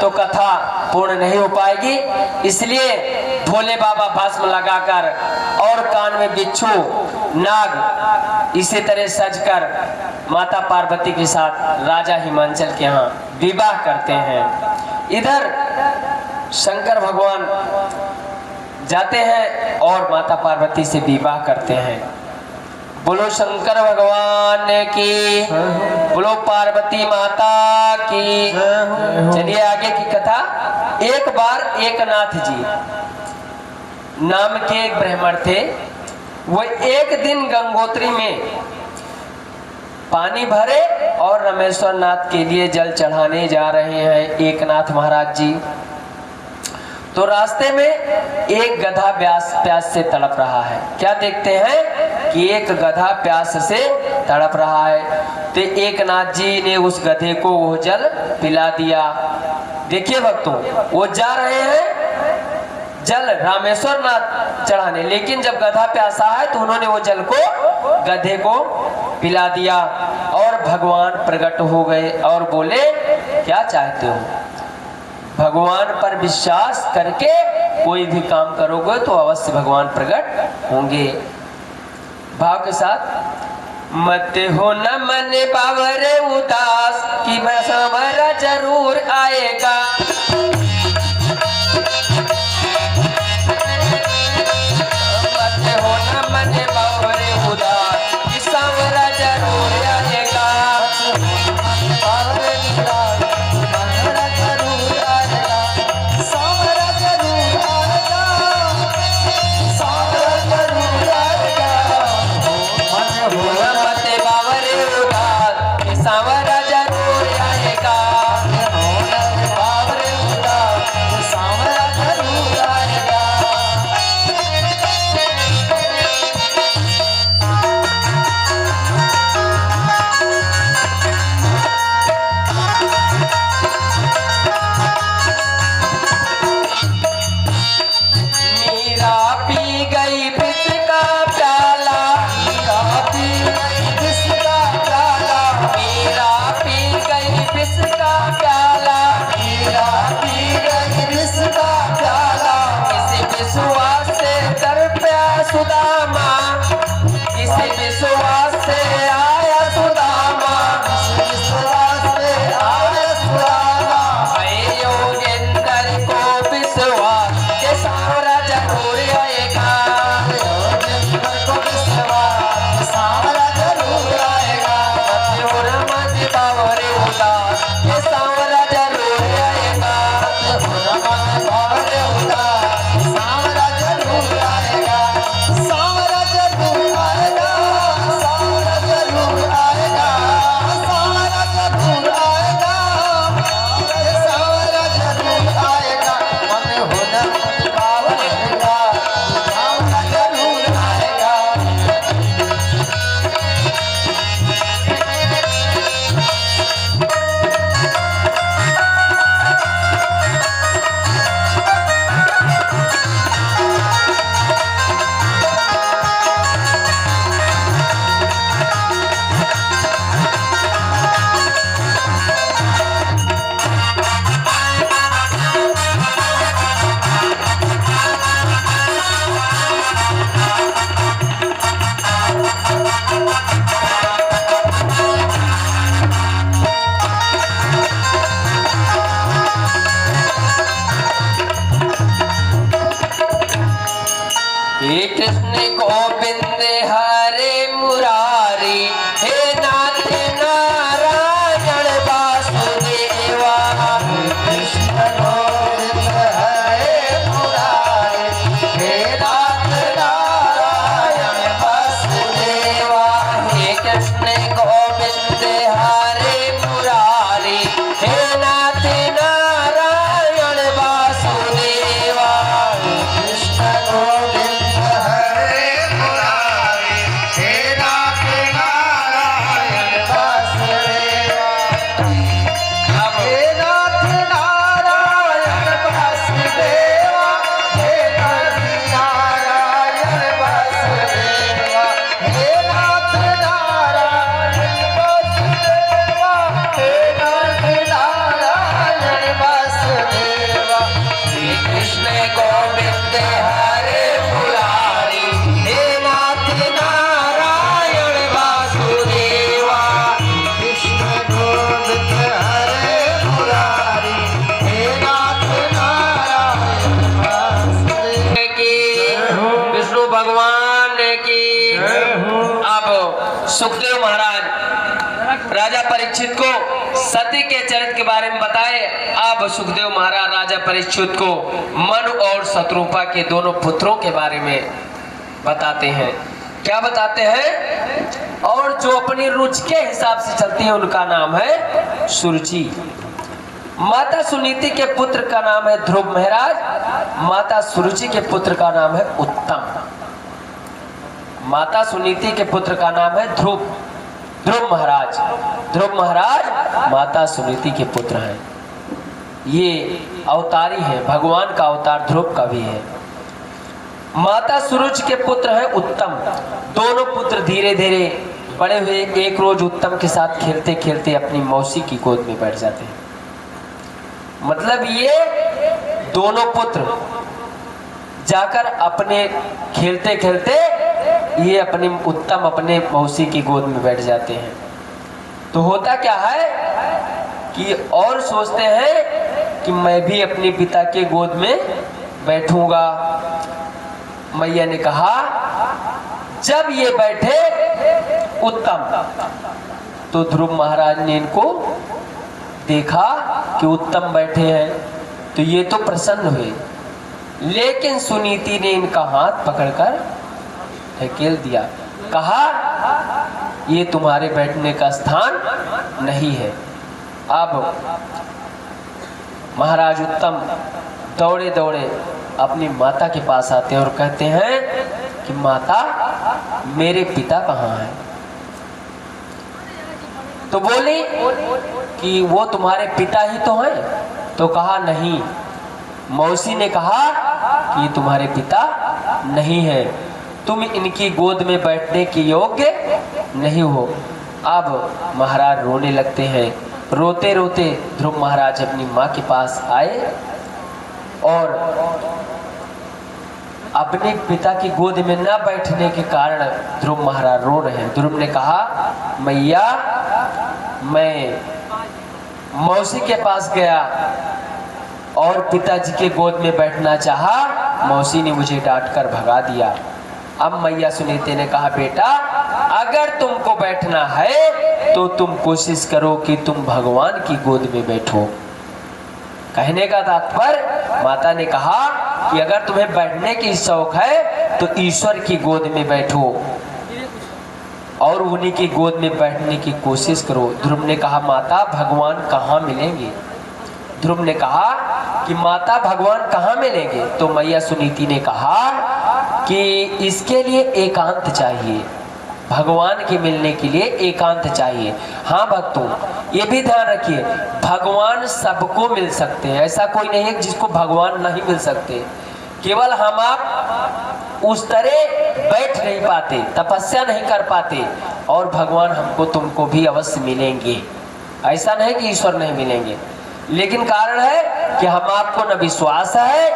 तो कथा पूर्ण नहीं हो पाएगी। इसलिए भोले बाबा भस्म लगाकर और कान में बिच्छू नाग इसी तरह सजकर माता पार्वती के साथ राजा हिमांचल के यहाँ विवाह करते हैं। इधर शंकर भगवान जाते हैं और माता पार्वती से विवाह करते हैं। बोलो शंकर भगवान की, बोलो पार्वती माता की। चलिए आगे की कथा। एक बार एक नाथ जी नाम के एक ब्राह्मण थे। वो एक दिन गंगोत्री में पानी भरे और रामेश्वर नाथ के लिए जल चढ़ाने जा रहे हैं एक नाथ महाराज जी। तो रास्ते में एक गधा प्यास से तड़प रहा है। क्या देखते हैं कि एक गधा प्यास से तड़प रहा है। तो एक नाथ जी ने उस गधे को वो जल पिला दिया। देखिए भक्तों, वो जा रहे हैं जल रामेश्वर नाथ चढ़ाने, लेकिन जब गधा प्यासा है तो उन्होंने वो जल को गधे को पिला दिया और भगवान प्रकट हो गए और बोले, क्या चाहते हो? भगवान पर विश्वास करके कोई भी काम करोगे तो अवश्य भगवान प्रकट होंगे। भाव के साथ। मत हो न मन बावरे उदास कि समय जरूर आएगा। मत हो न मन बावरे उदास कि समय जरूर आएगा। कृष्ण गोविंद हरे मुरारी, हे नाथ नारायण वासुदेवा। कृष्ण गोविंद हरे मुरारी, हे नाथ नारायण वासुदेवा। हे कृष्ण गोविंद हरे मुरारी, हे नाथ नारायण वासुदेवा। कृष्ण गोविंद हरे मुरारी, भगवान की। अब सुखदेव महाराज राजा परीक्षित को सती के चरित्र के बारे में बताए। अब सुखदेव महाराज राजा परीक्षित को मनु और शत्रुपा के दोनों पुत्रों के बारे में बताते हैं। क्या बताते हैं? और जो अपनी रुचि के हिसाब से चलती है उनका नाम है सुरुचि। माता सुनीति के पुत्र का नाम है ध्रुव महाराज, माता सुरुचि के पुत्र का नाम है उत्तम। माता सुनीति के पुत्र का नाम है ध्रुव महाराज। ध्रुव महाराज माता सुनीति के पुत्र हैं। ये अवतारी है, भगवान का अवतार ध्रुव का भी है। माता सुरुचि के पुत्र है उत्तम। दोनों पुत्र धीरे धीरे बड़े हुए। एक रोज उत्तम के साथ खेलते खेलते अपनी मौसी की गोद में बैठ जाते हैं। मतलब ये दोनों पुत्र जाकर अपने खेलते खेलते ये अपने उत्तम अपने मौसी की गोद में बैठ जाते हैं। तो होता क्या है कि और सोचते हैं कि मैं भी अपने पिता के गोद में बैठूंगा। मैया ने कहा जब ये बैठे उत्तम, तो ध्रुव महाराज ने इनको देखा कि उत्तम बैठे हैं तो ये तो प्रसन्न हुए, लेकिन सुनीति ने इनका हाथ पकड़कर धकेल दिया। कहा ये तुम्हारे बैठने का स्थान नहीं है। अब महाराज उत्तम दौड़े दौड़े अपनी माता के पास आते हैं और कहते हैं कि माता मेरे पिता कहाँ हैं? तो बोली कि वो तुम्हारे पिता ही तो हैं। तो कहा नहीं। मौसी ने कहा कि ये तुम्हारे पिता नहीं है, तुम इनकी गोद में बैठने के योग्य नहीं हो। अब महाराज रोने लगते हैं। रोते रोते ध्रुव महाराज अपनी माँ के पास आए और अपने पिता की गोद में न बैठने के कारण ध्रुव महाराज रो रहे हैं। ध्रुव ने कहा मैया मैं मौसी के पास गया और पिताजी के गोद में बैठना चाहा, मौसी ने मुझे डांट कर भगा दिया। अब मैया सुनीति ने कहा बेटा अगर तुमको बैठना है तो तुम कोशिश करो कि तुम भगवान की गोद में बैठो। कहने का तात्पर्य माता ने कहा कि अगर तुम्हें बैठने की शौक है तो ईश्वर की गोद में बैठो और उन्हीं की गोद में बैठने की कोशिश करो। ध्रुव ने कहा माता भगवान कहाँ मिलेंगे? ध्रुव ने कहा कि माता भगवान कहाँ मिलेंगे? तो मैया सुनीति ने कहा कि इसके लिए एकांत चाहिए, भगवान के मिलने के लिए एकांत चाहिए। हाँ भक्तों ये भी ध्यान रखिए, भगवान सबको मिल सकते हैं, ऐसा कोई नहीं है जिसको भगवान नहीं मिल सकते। केवल हम आप उस तरह बैठ नहीं पाते, तपस्या नहीं कर पाते, और भगवान हमको तुमको भी अवश्य मिलेंगे। ऐसा नहीं कि ईश्वर नहीं मिलेंगे, लेकिन कारण है कि हम आपको न विश्वास है।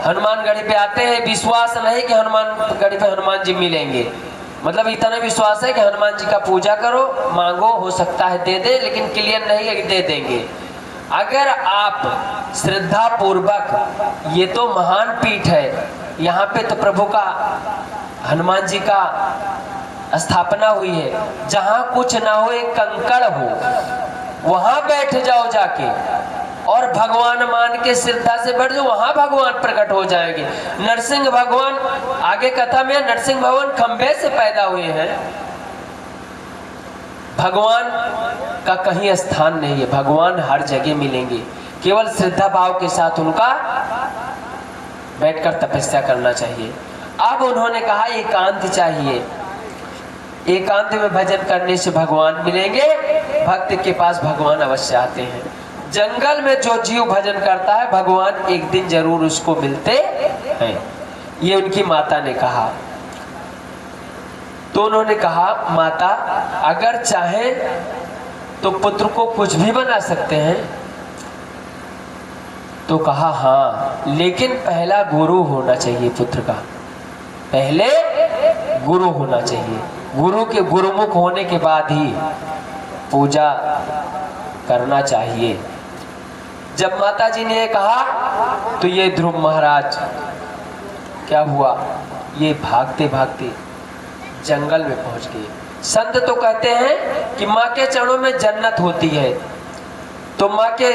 हनुमानगढ़ी पे आते हैं, विश्वास नहीं कि हनुमानगढ़ी पे हनुमान जी मिलेंगे, मतलब इतना विश्वास है कि हनुमान जी का पूजा करो, मांगो, हो सकता है दे दे, लेकिन क्लियर नहीं है कि दे देंगे। अगर आप श्रद्धा पूर्वक, ये तो महान पीठ है, यहाँ पे तो प्रभु का हनुमान जी का स्थापना हुई है, जहाँ कुछ ना हो एक कंकड़ हो वहाँ बैठ जाओ जाके और भगवान मान के श्रद्धा से बैठ जाओ, वहाँ भगवान प्रकट हो जाएंगे। नरसिंह भगवान, आगे कथा में नरसिंह भगवान खंबे से पैदा हुए हैं। भगवान का कहीं स्थान नहीं है, भगवान हर जगह मिलेंगे, केवल श्रद्धा भाव के साथ उनका बैठकर तपस्या करना चाहिए। अब उन्होंने कहा एकांत चाहिए, एकांत में भजन करने से भगवान मिलेंगे, भक्त के पास भगवान अवश्य आते हैं। जंगल में जो जीव भजन करता है भगवान एक दिन जरूर उसको मिलते हैं, ये उनकी माता ने कहा। तो उन्होंने कहा माता अगर चाहे तो पुत्र को कुछ भी बना सकते हैं। तो कहा हाँ, लेकिन पहला गुरु होना चाहिए पुत्र का, पहले गुरु होना चाहिए, गुरु के गुरुमुख होने के बाद ही पूजा करना चाहिए। जब माता जी ने कहा तो ये ध्रुव महाराज क्या हुआ, ये भागते भागते जंगल में पहुंच गए। संत तो कहते हैं कि माँ के चरणों में जन्नत होती है, तो माँ के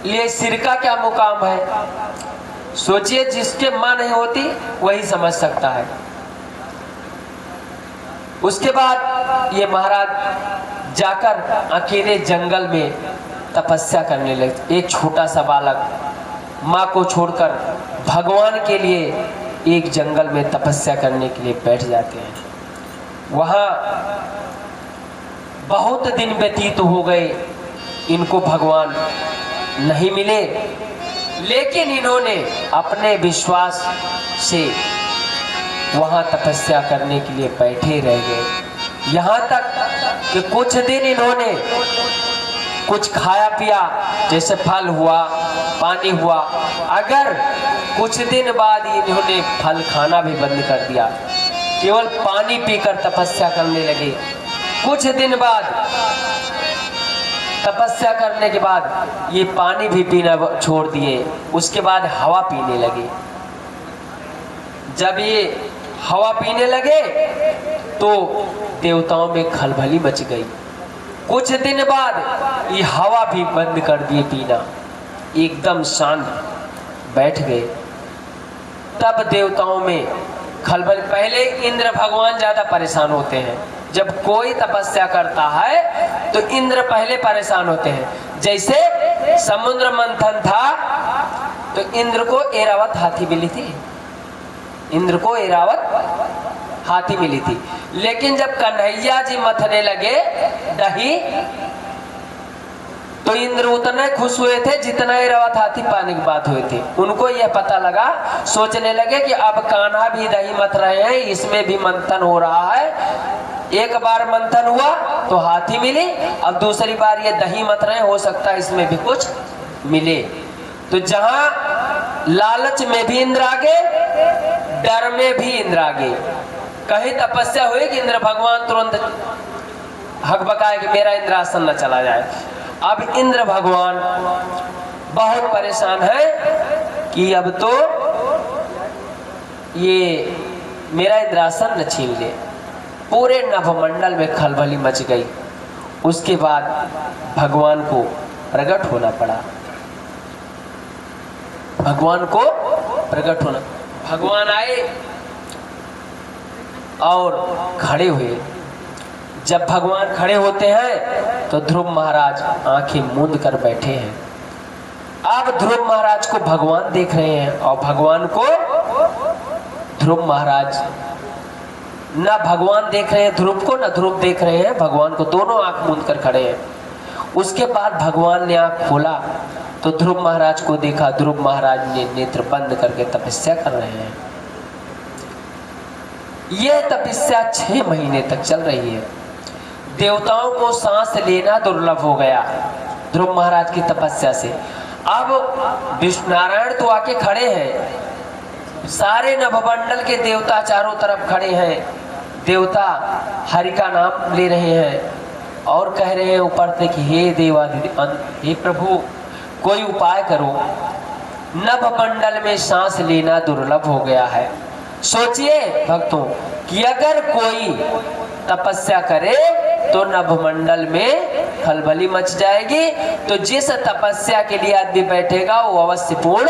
लिए सिर का क्या मुकाम है। सोचिए, जिसके माँ नहीं होती वही समझ सकता है। उसके बाद ये महाराज जाकर अकेले जंगल में तपस्या करने लगे। एक छोटा सा बालक माँ को छोड़कर भगवान के लिए एक जंगल में तपस्या करने के लिए बैठ जाते हैं। वहाँ बहुत दिन व्यतीत हो गए, इनको भगवान नहीं मिले, लेकिन इन्होंने अपने विश्वास से वहाँ तपस्या करने के लिए बैठे रह गए। यहाँ तक कि कुछ दिन इन्होंने कुछ खाया पिया, जैसे फल हुआ, पानी हुआ। अगर कुछ दिन बाद इन्होंने फल खाना भी बंद कर दिया, केवल पानी पीकर तपस्या करने लगे। कुछ दिन बाद तपस्या करने के बाद ये पानी भी पीना छोड़ दिए। उसके बाद हवा पीने लगे। जब ये हवा पीने लगे तो देवताओं में खलबली मच गई। कुछ दिन बाद ये हवा भी बंद कर दिए पीना, एकदम शांत बैठ गए। तब देवताओं में खलबली। पहले इंद्र भगवान ज्यादा परेशान होते हैं। जब कोई तपस्या करता है तो इंद्र पहले परेशान होते हैं। जैसे समुद्र मंथन था तो इंद्र को ऐरावत हाथी मिली थी, इंद्र को ऐरावत हाथी मिली थी। लेकिन जब कन्हैया जी मथने लगे दही तो इंद्र उतना खुश हुए थे जितना ऐरावत हाथी पाने की बात हुए थे। उनको यह पता लगा, सोचने लगे कि अब कान्हा भी दही मथ रहे हैं, इसमें भी मंथन हो रहा है। एक बार मंथन हुआ तो हाथी मिली, अब दूसरी बार ये दही मथ रहे हैं, हो सकता है इसमें भी कुछ मिले। तो जहां लालच में भी इंद्र आगे, डर में भी इंद्र आगे। कहीं तपस्या हुई कि इंद्र भगवान तुरंत हकबकाए कि मेरा इंद्रासन न चला जाए। अब इंद्र भगवान बहुत परेशान है कि अब तो ये मेरा इंद्रासन न छीन ले। पूरे नभमंडल में खलबली मच गई। उसके बाद भगवान को प्रकट होना पड़ा। भगवान को प्रकट होना, भगवान आए और खड़े हुए। जब भगवान खड़े होते हैं तो ध्रुव महाराज आंखें मूंद कर बैठे हैं। अब ध्रुव महाराज को भगवान देख रहे हैं और भगवान को ध्रुव महाराज, ना भगवान देख रहे हैं ध्रुव को, ना ध्रुव देख रहे हैं भगवान को, दोनों आंख मूंद कर खड़े हैं। उसके बाद भगवान ने आंख खोला तो ध्रुव महाराज को देखा। ध्रुव महाराज ने नेत्र बंद करके तपस्या कर रहे हैं। यह तपस्या 6 महीने तक चल रही है। देवताओं को सांस लेना दुर्लभ हो गया ध्रुव महाराज की तपस्या से। अब विष्णु नारायण तो आके खड़े हैं, सारे नभमंडल के देवता चारों तरफ खड़े हैं। देवता हरि का नाम ले रहे हैं और कह रहे हैं ऊपर से कि हे हे प्रभु, कोई उपाय करो, नभमंडल में सांस लेना दुर्लभ हो गया है। सोचिए भक्तों कि अगर कोई तपस्या करे तो नभमंडल में खलबली मच जाएगी, तो जिस तपस्या के लिए आदमी बैठेगा वो अवश्य पूर्ण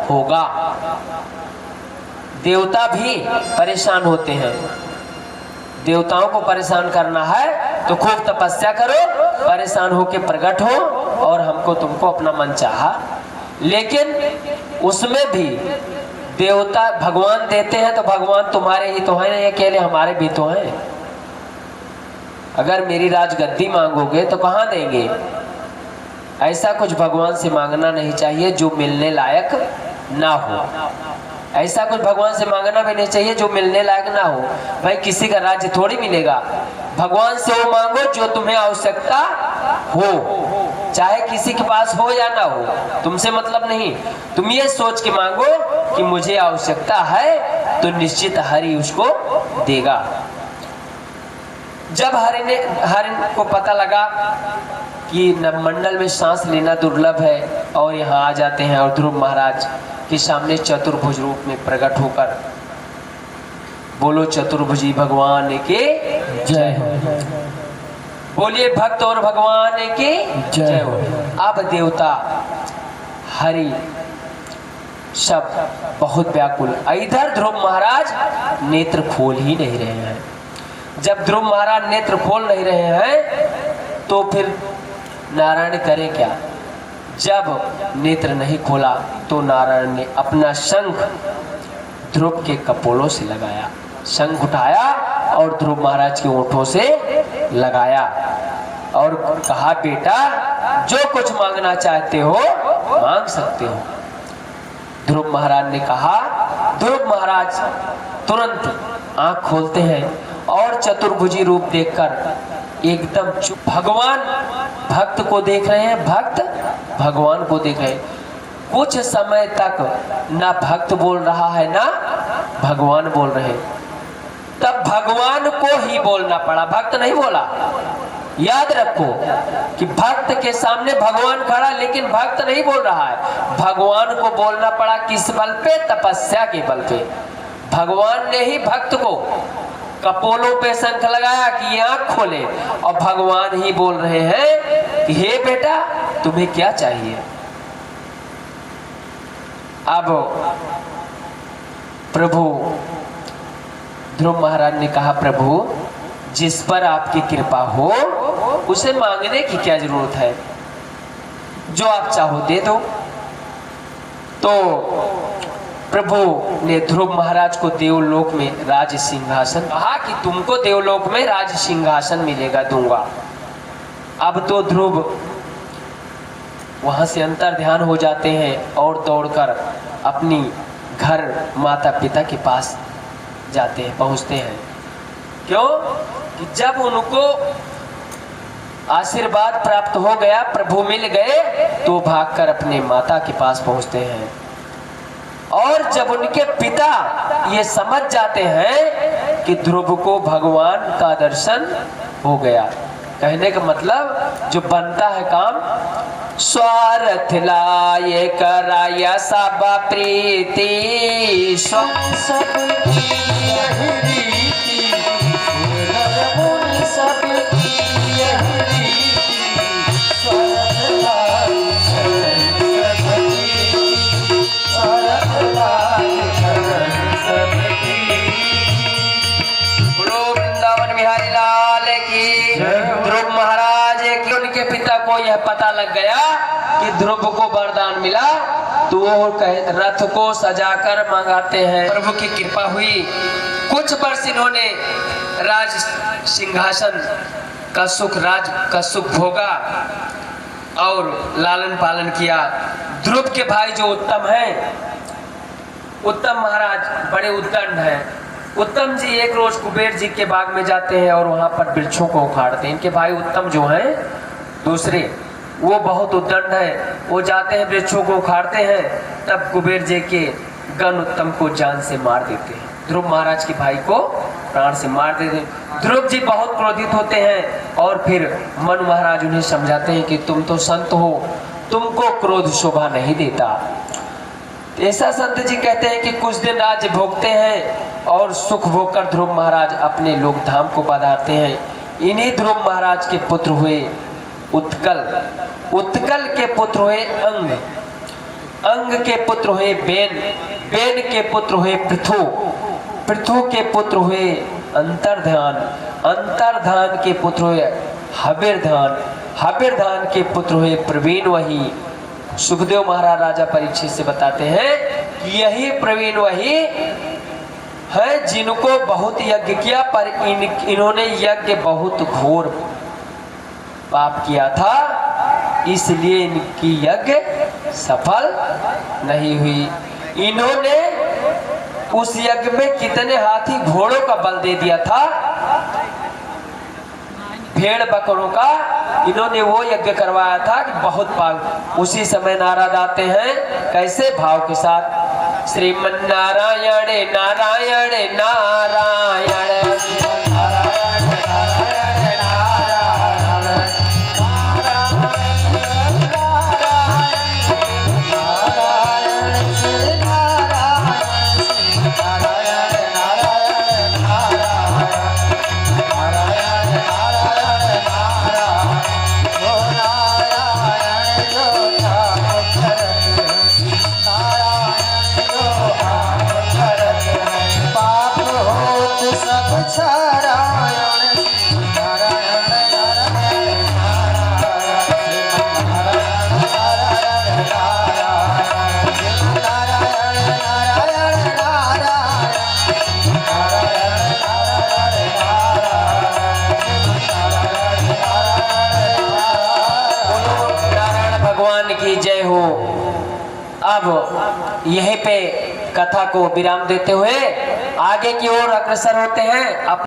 होगा। देवता भी परेशान होते हैं। देवताओं को परेशान करना है तो खूब तपस्या करो, परेशान होके प्रकट हो और हमको तुमको अपना मन चाहा। लेकिन उसमें भी देवता भगवान देते हैं तो भगवान तुम्हारे ही तो हैं, नहीं अकेले हमारे भी तो हैं। अगर मेरी राजगद्दी मांगोगे तो कहाँ देंगे? ऐसा कुछ भगवान से मांगना नहीं चाहिए जो मिलने लायक ना हो। ऐसा कुछ भगवान से मांगना भी नहीं चाहिए जो मिलने लायक ना हो। भाई किसी का राज्य थोड़ी मिलेगा। भगवान से वो मांगो जो तुम्हें आवश्यकता हो, चाहे किसी के पास हो या ना हो, तुमसे मतलब नहीं। तुम ये सोच के मांगो कि मुझे आवश्यकता है तो निश्चित हरि उसको देगा। जब हरि को पता लगा कि नभमंडल में सांस लेना दुर्लभ है और यहाँ आ जाते हैं और ध्रुव महाराज के सामने चतुर्भुज रूप में प्रकट होकर बोलो चतुर्भुजी भगवान के जय हो। बोलिए भक्त और भगवान की जय हो। अब देवता हरि सब बहुत व्याकुल। इधर ध्रुव महाराज नेत्र खोल ही नहीं रहे हैं। जब ध्रुव महाराज नेत्र खोल नहीं रहे हैं तो फिर नारायण करे क्या? जब नेत्र नहीं खोला तो नारायण ने अपना शंख ध्रुव के कपोलों से लगाया, शंख उठाया और ध्रुव महाराज के ओंठों से लगाया और कहा, बेटा जो कुछ मांगना चाहते हो मांग सकते हो। ध्रुव महाराज ने कहा। ध्रुव महाराज तुरंत आंख खोलते हैं और चतुर्भुजी रूप देखकर एकदम चुप। भगवान भक्त को देख रहे हैं, भक्त भगवान को देख रहे हैं। कुछ समय तक ना भक्त बोल रहा है ना भगवान बोल रहे हैं। तब भगवान को ही बोलना पड़ा, भक्त नहीं बोला। याद रखो कि भक्त के सामने भगवान खड़ा, लेकिन भक्त नहीं बोल रहा है। भगवान को बोलना पड़ा। किस बल पे? तपस्या के बल पे। भगवान ने ही भक्त को कपोलों पे शंख लगाया कि ये आंख खोले और भगवान ही बोल रहे हैं कि हे बेटा तुम्हें क्या चाहिए? अब प्रभु ध्रुव महाराज ने कहा, प्रभु जिस पर आपकी कृपा हो उसे मांगने की क्या जरूरत है, जो आप चाहो दे दो। तो प्रभु ने ध्रुव महाराज को देवलोक में राज सिंहासन कहा कि तुमको देवलोक में राज सिंहासन मिलेगा, दूंगा। अब तो ध्रुव वहां से अंतर ध्यान हो जाते हैं और दौड़कर अपनी घर माता पिता के पास जाते हैं, पहुंचते हैं। क्यों? कि जब उनको आशीर्वाद प्राप्त हो गया, प्रभु मिल गए, तो भागकर अपने माता के पास पहुंचते हैं। और जब उनके पिता ये समझ जाते हैं कि ध्रुव को भगवान का दर्शन हो गया, कहने का मतलब जो बनता है काम, स्वार्थ लाए कराया सब प्रीति सब ध्रुव महाराज की उनके पिता को यह पता लग गया कि ध्रुव को वरदान मिला, तो वो रथ को सजाकर मंगाते हैं। प्रभु की कृपा हुई, कुछ वर्ष इन्होंने राज सिंहासन का सुख, राज का सुख भोगा और लालन पालन किया। ध्रुव के भाई जो उत्तम हैं, उत्तम महाराज बड़े उद्दंड हैं। उत्तम जी एक रोज कुबेर जी के बाग में जाते हैं और वहां पर वृक्षों को उखाड़ते हैं। इनके भाई उत्तम जो हैं दूसरे, वो बहुत उद्दंड है, वो जाते हैं वृक्षों को उखाड़ते हैं। तब कुबेर जी के गण उत्तम को जान से मार देते हैं, ध्रुव महाराज के भाई को प्राण से मार देते हैं। ध्रुव जी बहुत क्रोधित होते हैं और फिर मनु महाराज उन्हें समझाते हैं कि तुम तो संत हो, तुमको क्रोध शोभा नहीं देता। ऐसा संत जी कहते हैं कि कुछ दिन राज्य भोगते हैं और सुख भोगकर ध्रुव महाराज अपने लोक धाम को पधारते हैं। इन्हीं ध्रुव महाराज के पुत्र हुए उत्कल, उत्कल के पुत्र हुए अंग, अंग के पुत्र हुए बेन, बेन के पुत्र हुए पृथु, पृथु के पुत्र हुए अंतर्धान, अंतर्धान के पुत्र हुए हबिरधान, हबिरधान के पुत्र हुए प्रवीण। वही सुखदेव महाराज राजा परीक्षित से बताते हैं यही प्रवीण वही है जिनको बहुत यज्ञ किया, पर इन्होंने यज्ञ बहुत घोर पाप किया था, इसलिए इनकी यज्ञ सफल नहीं हुई। इन्होंने उस यज्ञ में कितने हाथी घोड़ों का बल दे दिया था, भेड़ बकरों का, इन्होंने वो यज्ञ करवाया था कि बहुत पाप। उसी समय नारद आते हैं, कैसे भाव के साथ, श्रीमन नारायण नारायण नारायण भगवान की जय हो। अब यहीं पे कथा को विराम देते हुए आगे की ओर अग्रसर होते हैं।